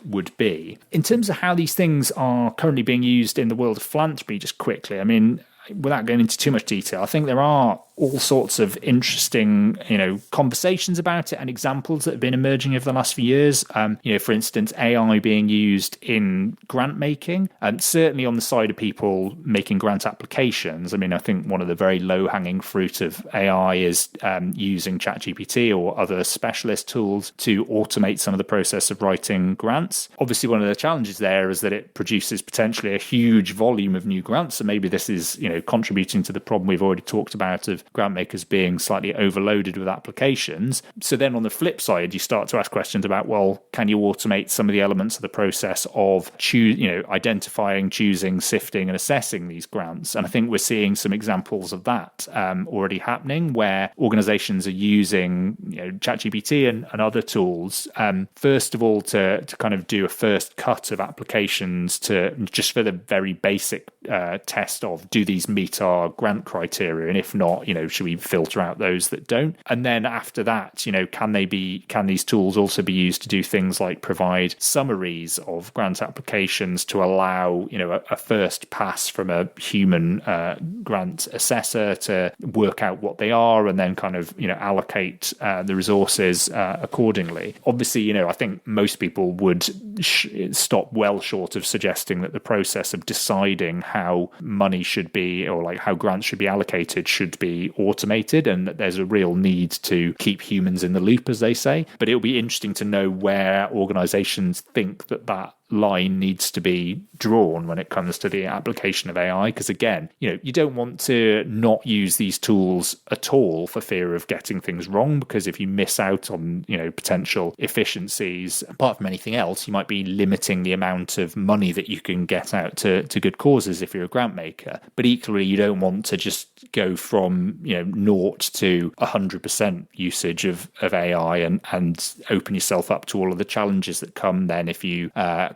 would be. In terms of how these things are currently being used in the world of philanthropy, just quickly, without going into too much detail, I think there are all sorts of interesting, conversations about it and examples that have been emerging over the last few years. For instance, AI being used in grant making, and certainly on the side of people making grant applications. I think one of the very low-hanging fruit of AI is using ChatGPT or other specialist tools to automate some of the process of writing grants. Obviously, one of the challenges there is that it produces potentially a huge volume of new grants. So maybe this is, contributing to the problem we've already talked about of grant makers being slightly overloaded with applications. So then on the flip side, you start to ask questions about, well, can you automate some of the elements of the process of identifying, choosing, sifting and assessing these grants? And I think we're seeing some examples of that already happening where organizations are using ChatGPT and other tools, first of all, to kind of do a first cut of applications to just for the very basic test of, do these meet our grant criteria? And if not, should we filter out those that don't? And then after that, can these tools also be used to do things like provide summaries of grant applications to allow, a first pass from a human grant assessor to work out what they are and then kind of, allocate the resources accordingly. Obviously, I think most people would stop well short of suggesting that the process of deciding how money should be, or like how grants should be allocated, should be automated, and that there's a real need to keep humans in the loop, as they say. But it'll be interesting to know where organizations think that line needs to be drawn when it comes to the application of AI, because again, you don't want to not use these tools at all for fear of getting things wrong, because if you miss out on potential efficiencies, apart from anything else, you might be limiting the amount of money that you can get out to good causes if you're a grant maker. But equally, you don't want to just go from 0 to 100% usage of AI and open yourself up to all of the challenges that come then if you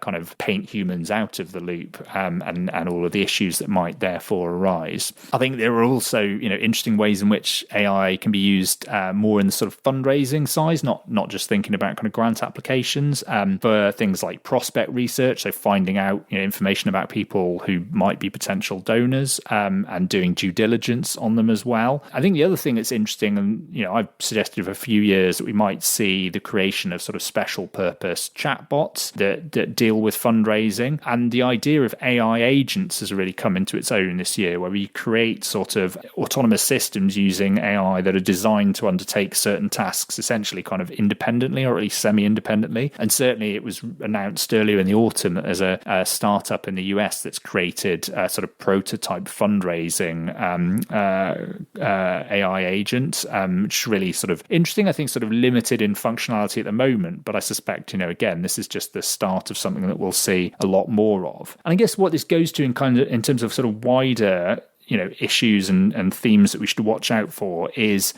kind of paint humans out of the loop, and all of the issues that might therefore arise. I think there are also interesting ways in which AI can be used more in the sort of fundraising size, not just thinking about kind of grant applications, for things like prospect research, so finding out information about people who might be potential donors, and doing due diligence on them as well. I think the other thing that's interesting, and I've suggested for a few years, that we might see the creation of sort of special purpose chatbots that deal with fundraising, and the idea of AI agents has really come into its own this year, where we create sort of autonomous systems using AI that are designed to undertake certain tasks essentially kind of independently, or at least semi-independently. And certainly it was announced earlier in the autumn that there's a startup in the US that's created a sort of prototype fundraising AI agent, which is really sort of interesting. I think sort of limited in functionality at the moment, but I suspect, again, this is just the start of something that we'll see a lot more of. And I guess what this goes to in terms of sort of wider issues and themes that we should watch out for is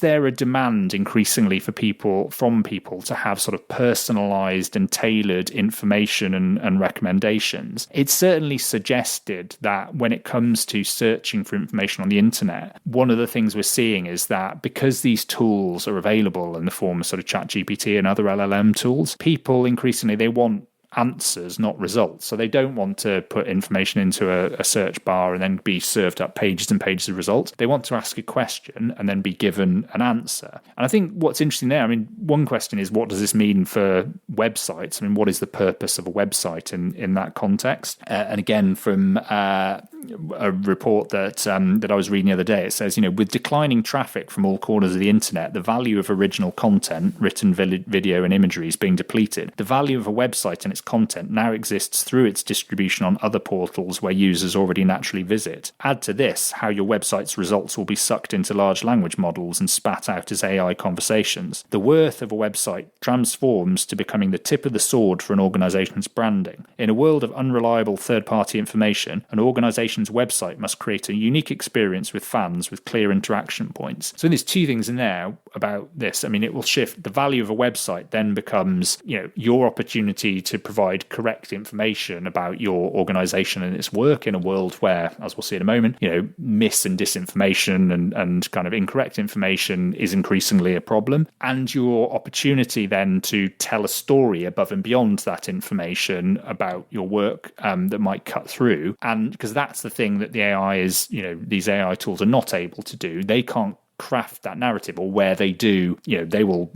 there a demand increasingly from people to have sort of personalized and tailored information and recommendations? It's certainly suggested that when it comes to searching for information on the internet, one of the things we're seeing is that because these tools are available in the form of sort of ChatGPT and other LLM tools, people increasingly, they want answers, not results. So they don't want to put information into a search bar and then be served up pages and pages of results. They want to ask a question and then be given an answer. And I think what's interesting there, one question is, what does this mean for websites? What is the purpose of a website in that context? And again, from a report that I was reading the other day, it says, with declining traffic from all corners of the internet, the value of original content, written, video and imagery is being depleted. The value of a website and its content now exists through its distribution on other portals where users already naturally visit. Add to this how your website's results will be sucked into large language models and spat out as AI conversations. The worth of a website transforms to becoming the tip of the sword for an organization's branding. In a world of unreliable third-party information, an organization's website must create a unique experience with fans with clear interaction points. So there's two things in there about this. It will shift. The value of a website then becomes, your opportunity to provide correct information about your organization and its work in a world where, as we'll see in a moment, mis and disinformation and kind of incorrect information is increasingly a problem. And your opportunity then to tell a story above and beyond that information about your work that might cut through. And because that's the thing that the AI is, these AI tools are not able to do. They can't craft that narrative, or where they do, they will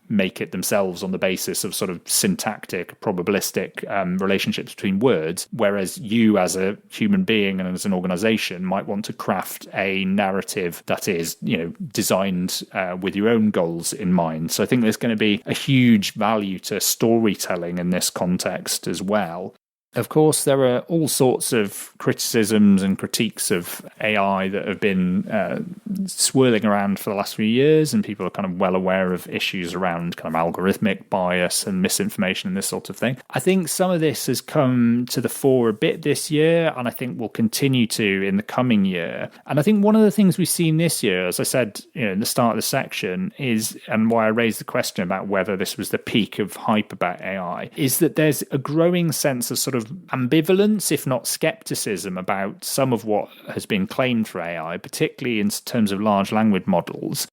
make it themselves on the basis of sort of syntactic, probabilistic relationships between words, whereas you as a human being and as an organization might want to craft a narrative that is, designed with your own goals in mind. So I think there's going to be a huge value to storytelling in this context as well. Of course, there are all sorts of criticisms and critiques of AI that have been swirling around for the last few years, and people are kind of well aware of issues around kind of algorithmic bias and misinformation and this sort of thing. I think some of this has come to the fore a bit this year, and I think will continue to in the coming year. And I think one of the things we've seen this year, as I said in the start of the section, is, and why I raised the question about whether this was the peak of hype about AI, is that there's a growing sense of sort of of ambivalence, if not skepticism, about some of what has been claimed for AI, particularly in terms of large language models.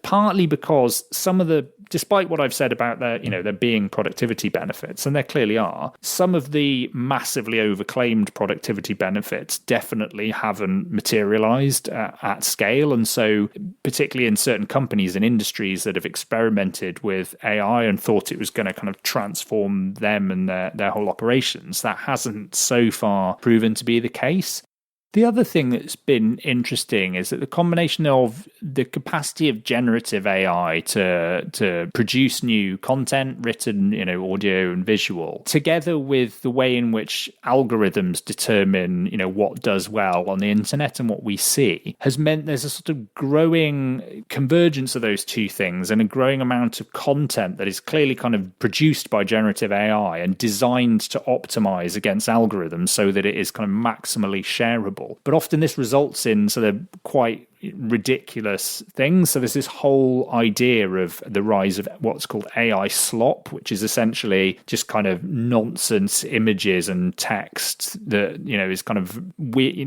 Partly because despite what I've said about there being productivity benefits, and there clearly are, some of the massively overclaimed productivity benefits definitely haven't materialized at scale. And so particularly in certain companies and industries that have experimented with AI and thought it was going to kind of transform them and their whole operations, that hasn't so far proven to be the case. The other thing that's been interesting is that the combination of the capacity of generative AI to produce new content, written, audio and visual, together with the way in which algorithms determine, what does well on the internet and what we see, has meant there's a sort of growing convergence of those two things and a growing amount of content that is clearly kind of produced by generative AI and designed to optimize against algorithms so that it is kind of maximally shareable. But often this results in sort of quite ridiculous things. So there's this whole idea of the rise of what's called AI slop, which is essentially just kind of nonsense images and text that, is kind of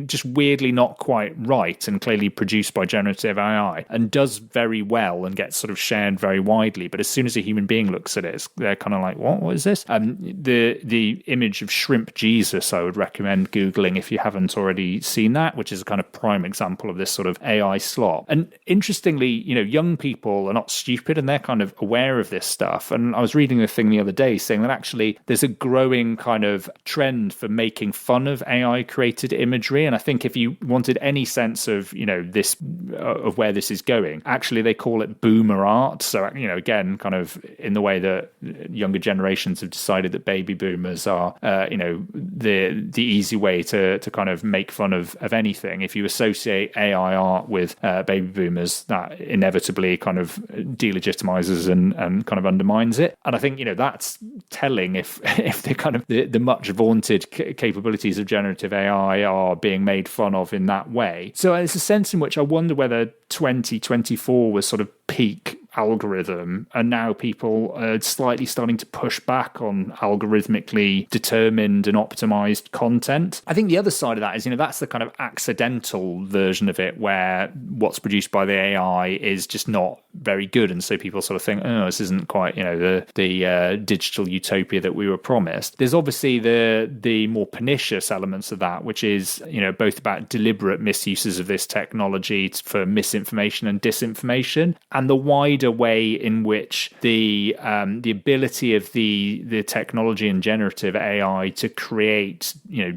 just weirdly not quite right and clearly produced by generative AI and does very well and gets sort of shared very widely. But as soon as a human being looks at it, they're kind of like, what is this? The image of Shrimp Jesus, I would recommend Googling if you haven't already seen that, which is a kind of prime example of this sort of AI slop. And interestingly, young people are not stupid and they're kind of aware of this stuff. And I was reading a thing the other day saying that actually there's a growing kind of trend for making fun of AI created imagery. And I think if you wanted any sense of, this, of where this is going, actually they call it boomer art. So, again, kind of in the way that younger generations have decided that baby boomers are, the easy way to kind of make fun of anything. If you associate AI art with baby boomers, that inevitably kind of delegitimizes and kind of undermines it. And I think, that's telling if the kind of the much vaunted capabilities of generative AI are being made fun of in that way. So it's a sense in which I wonder whether 2024 was sort of peak algorithm, and now people are slightly starting to push back on algorithmically determined and optimized content. I think the other side of that is, that's the kind of accidental version of it where what's produced by the AI is just not very good, and so people sort of think, oh, this isn't quite, the digital utopia that we were promised. There's obviously the more pernicious elements of that, which is, both about deliberate misuses of this technology for misinformation and disinformation, and the wider way in which the ability of the technology and generative AI to create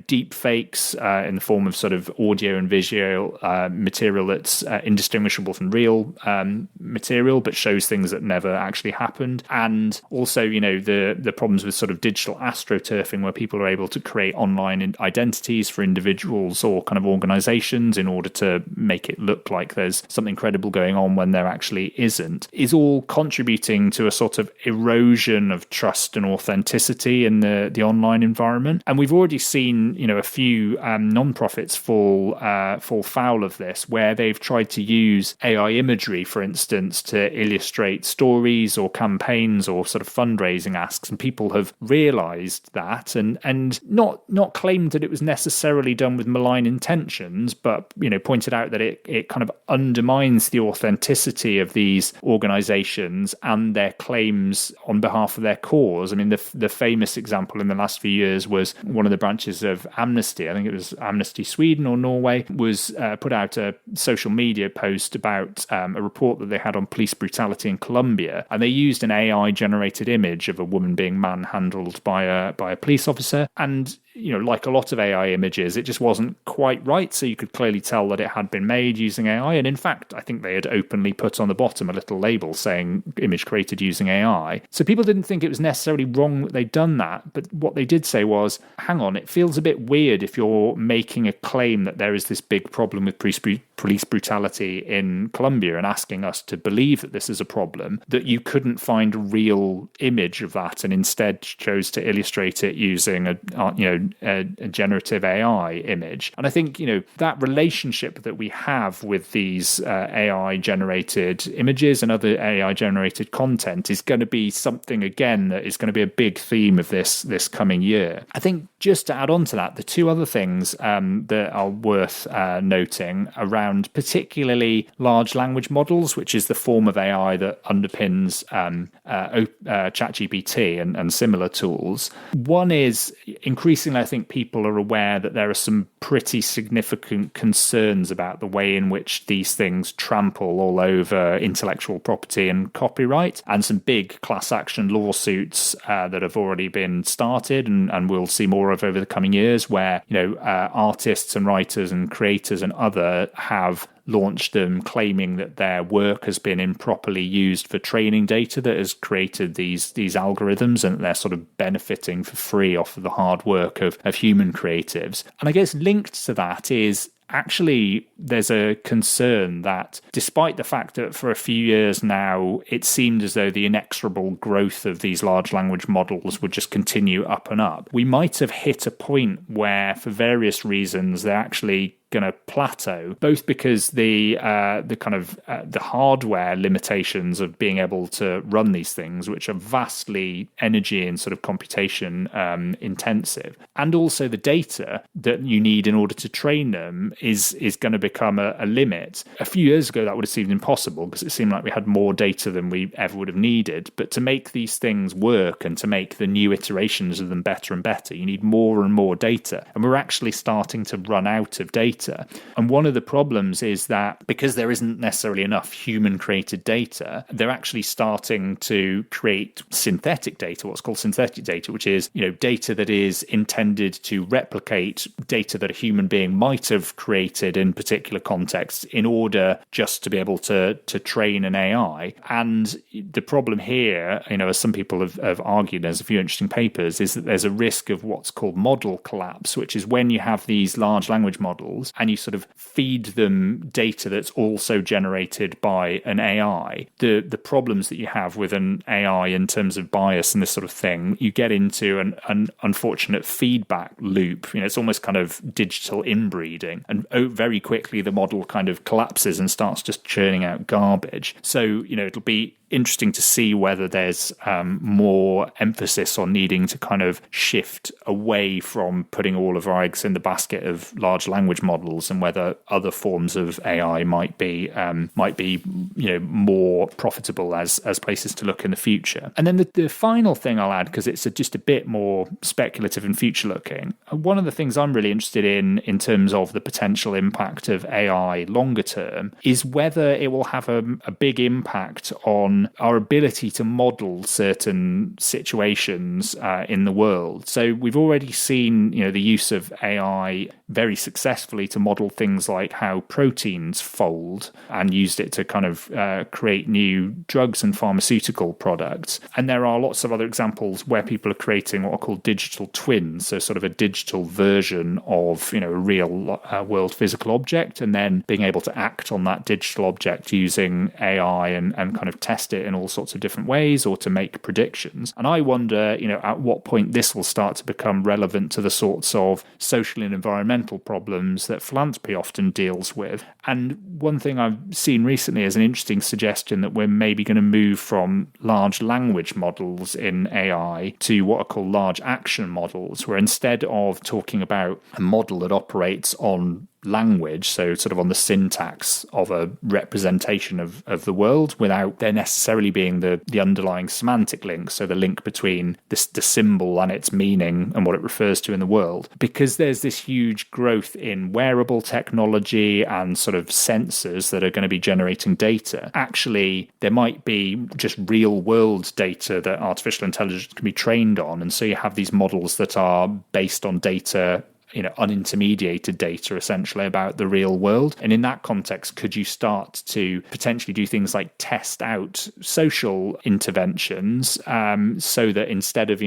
deep fakes in the form of sort of audio and visual material that's indistinguishable from real material but shows things that never actually happened, and also the problems with sort of digital astroturfing where people are able to create online identities for individuals or kind of organizations in order to make it look like there's something credible going on when there actually isn't, is all contributing to a sort of erosion of trust and authenticity in the online environment. And we've already seen, a few non-profits fall foul of this, where they've tried to use AI imagery, for instance, to illustrate stories or campaigns or sort of fundraising asks. And people have realized that and not claimed that it was necessarily done with malign intentions, but, pointed out that it kind of undermines the authenticity of these organizations and their claims on behalf of their cause. I mean, the famous example in the last few years was one of the branches of Amnesty, I think it was Amnesty Sweden or Norway, was put out a social media post about a report that they had on police brutality in Colombia, and they used an AI-generated image of a woman being manhandled by a police officer. And like a lot of AI images, it just wasn't quite right. So you could clearly tell that it had been made using AI. And in fact, I think they had openly put on the bottom a little label saying image created using AI. So people didn't think it was necessarily wrong that they'd done that. But what they did say was, hang on, it feels a bit weird if you're making a claim that there is this big problem with police brutality in Colombia and asking us to believe that this is a problem, that you couldn't find a real image of that and instead chose to illustrate it using a generative AI image. And I think, that relationship that we have with these AI generated images and other AI generated content is going to be something, again, that is going to be a big theme of this coming year. I think just to add on to that, the two other things that are worth noting around particularly large language models, which is the form of AI that underpins ChatGPT and similar tools. One is, increasingly, I think people are aware that there are some pretty significant concerns about the way in which these things trample all over intellectual property and copyright, and some big class action lawsuits that have already been started and we'll see more of over the coming years, where artists and writers and creators and other have launched them claiming that their work has been improperly used for training data that has created these algorithms, and they're sort of benefiting for free off of the hard work of human creatives. And I guess linked to that is actually there's a concern that despite the fact that for a few years now it seemed as though the inexorable growth of these large language models would just continue up and up, we might have hit a point where for various reasons they're actually going to plateau, both because the hardware limitations of being able to run these things, which are vastly energy and sort of computation intensive, and also the data that you need in order to train them is going to become a limit. A few years ago that would have seemed impossible because it seemed like we had more data than we ever would have needed, but to make these things work and to make the new iterations of them better and better, you need more and more data, and we're actually starting to run out of data. And one of the problems is that because there isn't necessarily enough human-created data, they're actually starting to create synthetic data, what's called synthetic data, which is, data that is intended to replicate data that a human being might have created in particular contexts in order just to be able to train an AI. And the problem here, as some people have argued, there's a few interesting papers, is that there's a risk of what's called model collapse, which is when you have these large language models and you sort of feed them data that's also generated by an AI, the problems that you have with an AI in terms of bias and this sort of thing, you get into an unfortunate feedback loop. It's almost kind of digital inbreeding, and very quickly the model kind of collapses and starts just churning out garbage. So, it'll be interesting to see whether there's more emphasis on needing to kind of shift away from putting all of our eggs in the basket of large language models, and whether other forms of AI might be more profitable as places to look in the future. And then the final thing I'll add, because it's just a bit more speculative and future looking, one of the things I'm really interested in terms of the potential impact of AI longer term is whether it will have a big impact on our ability to model certain situations in the world. So we've already seen, the use of AI very successfully to model things like how proteins fold, and used it to kind of create new drugs and pharmaceutical products. And there are lots of other examples where people are creating what are called digital twins, so sort of a digital version of, a real world physical object, and then being able to act on that digital object using AI and kind of test it in all sorts of different ways, or to make predictions. And I wonder, at what point this will start to become relevant to the sorts of social and environmental problems that philanthropy often deals with. And one thing I've seen recently is an interesting suggestion that we're maybe going to move from large language models in AI to what are called large action models, where instead of talking about a model that operates on language, so sort of on the syntax of a representation of the world, without there necessarily being the underlying semantic link, so the link between the symbol and its meaning and what it refers to in the world. Because there's this huge growth in wearable technology and sort of sensors that are going to be generating data, actually there might be just real world data that artificial intelligence can be trained on, and so you have these models that are based on data unintermediated data essentially about the real world. And in that context, could you start to potentially do things like test out social interventions so that instead of,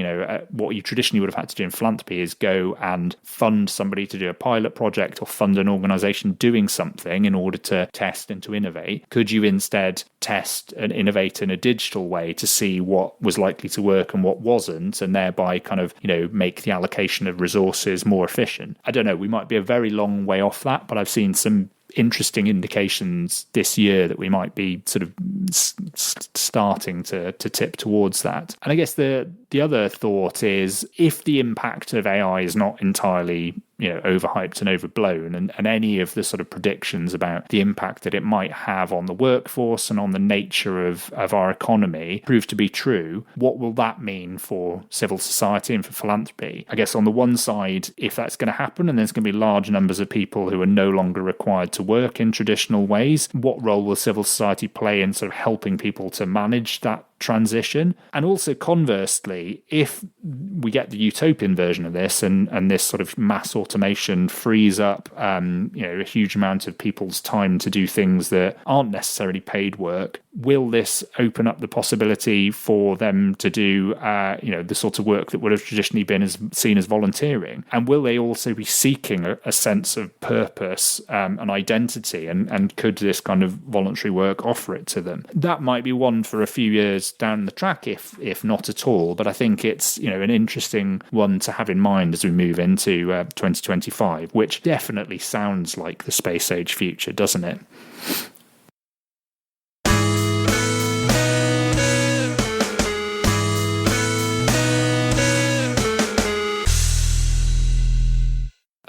what you traditionally would have had to do in philanthropy is go and fund somebody to do a pilot project or fund an organization doing something in order to test and to innovate, could you instead test and innovate in a digital way to see what was likely to work and what wasn't, and thereby kind of, make the allocation of resources more efficient? I don't know, we might be a very long way off that, but I've seen some interesting indications this year that we might be sort of starting to tip towards that. And I guess the other thought is, if the impact of AI is not entirely overhyped and overblown, and any of the sort of predictions about the impact that it might have on the workforce and on the nature of our economy prove to be true, what will that mean for civil society and for philanthropy? I guess on the one side, if that's going to happen and there's going to be large numbers of people who are no longer required to work in traditional ways, what role will civil society play in sort of helping people to manage that transition? And also conversely, if we get the utopian version of this and this sort of mass automation frees up a huge amount of people's time to do things that aren't necessarily paid work, will this open up the possibility for them to do the sort of work that would have traditionally been seen as volunteering? And will they also be seeking a sense of purpose and identity, and could this kind of voluntary work offer it to them? That might be one for a few years down the track, if not at all, but I think it's an interesting one to have in mind as we move into 2025, which definitely sounds like the space age future, doesn't it?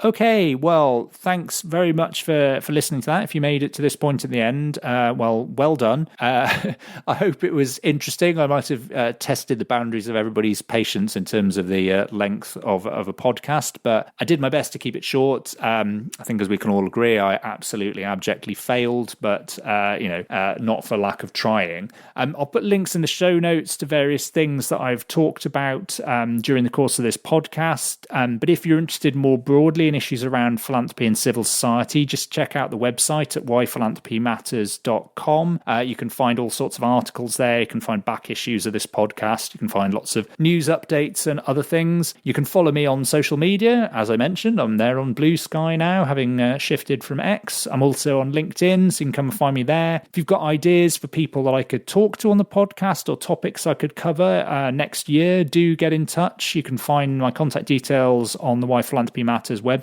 Okay, well, thanks very much for listening to that. If you made it to this point at the end, well done. I hope it was interesting. I might have tested the boundaries of everybody's patience in terms of the length of a podcast, but I did my best to keep it short. I think, as we can all agree, I absolutely abjectly failed, but not for lack of trying. I'll put links in the show notes to various things that I've talked about during the course of this podcast. But if you're interested more broadly in issues around philanthropy and civil society, just check out the website at whyphilanthropymatters.com. You can find all sorts of articles there. You can find back issues of this podcast. You can find lots of news updates and other things. You can follow me on social media. As I mentioned, I'm there on Blue Sky now, having shifted from X. I'm also on LinkedIn, so you can come and find me there. If you've got ideas for people that I could talk to on the podcast or topics I could cover next year, do get in touch. You can find my contact details on the Why Philanthropy Matters website.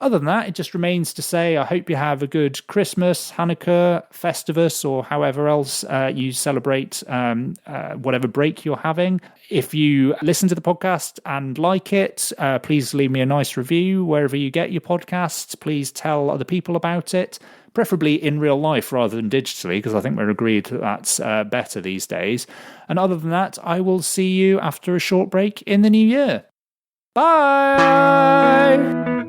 Other than that, it just remains to say I hope you have a good Christmas, Hanukkah, Festivus, or however else you celebrate whatever break you're having. If you listen to the podcast and like it, please leave me a nice review wherever you get your podcasts. Please tell other people about it, preferably in real life rather than digitally, because I think we're agreed that that's better these days. And other than that, I will see you after a short break in the new year. Bye!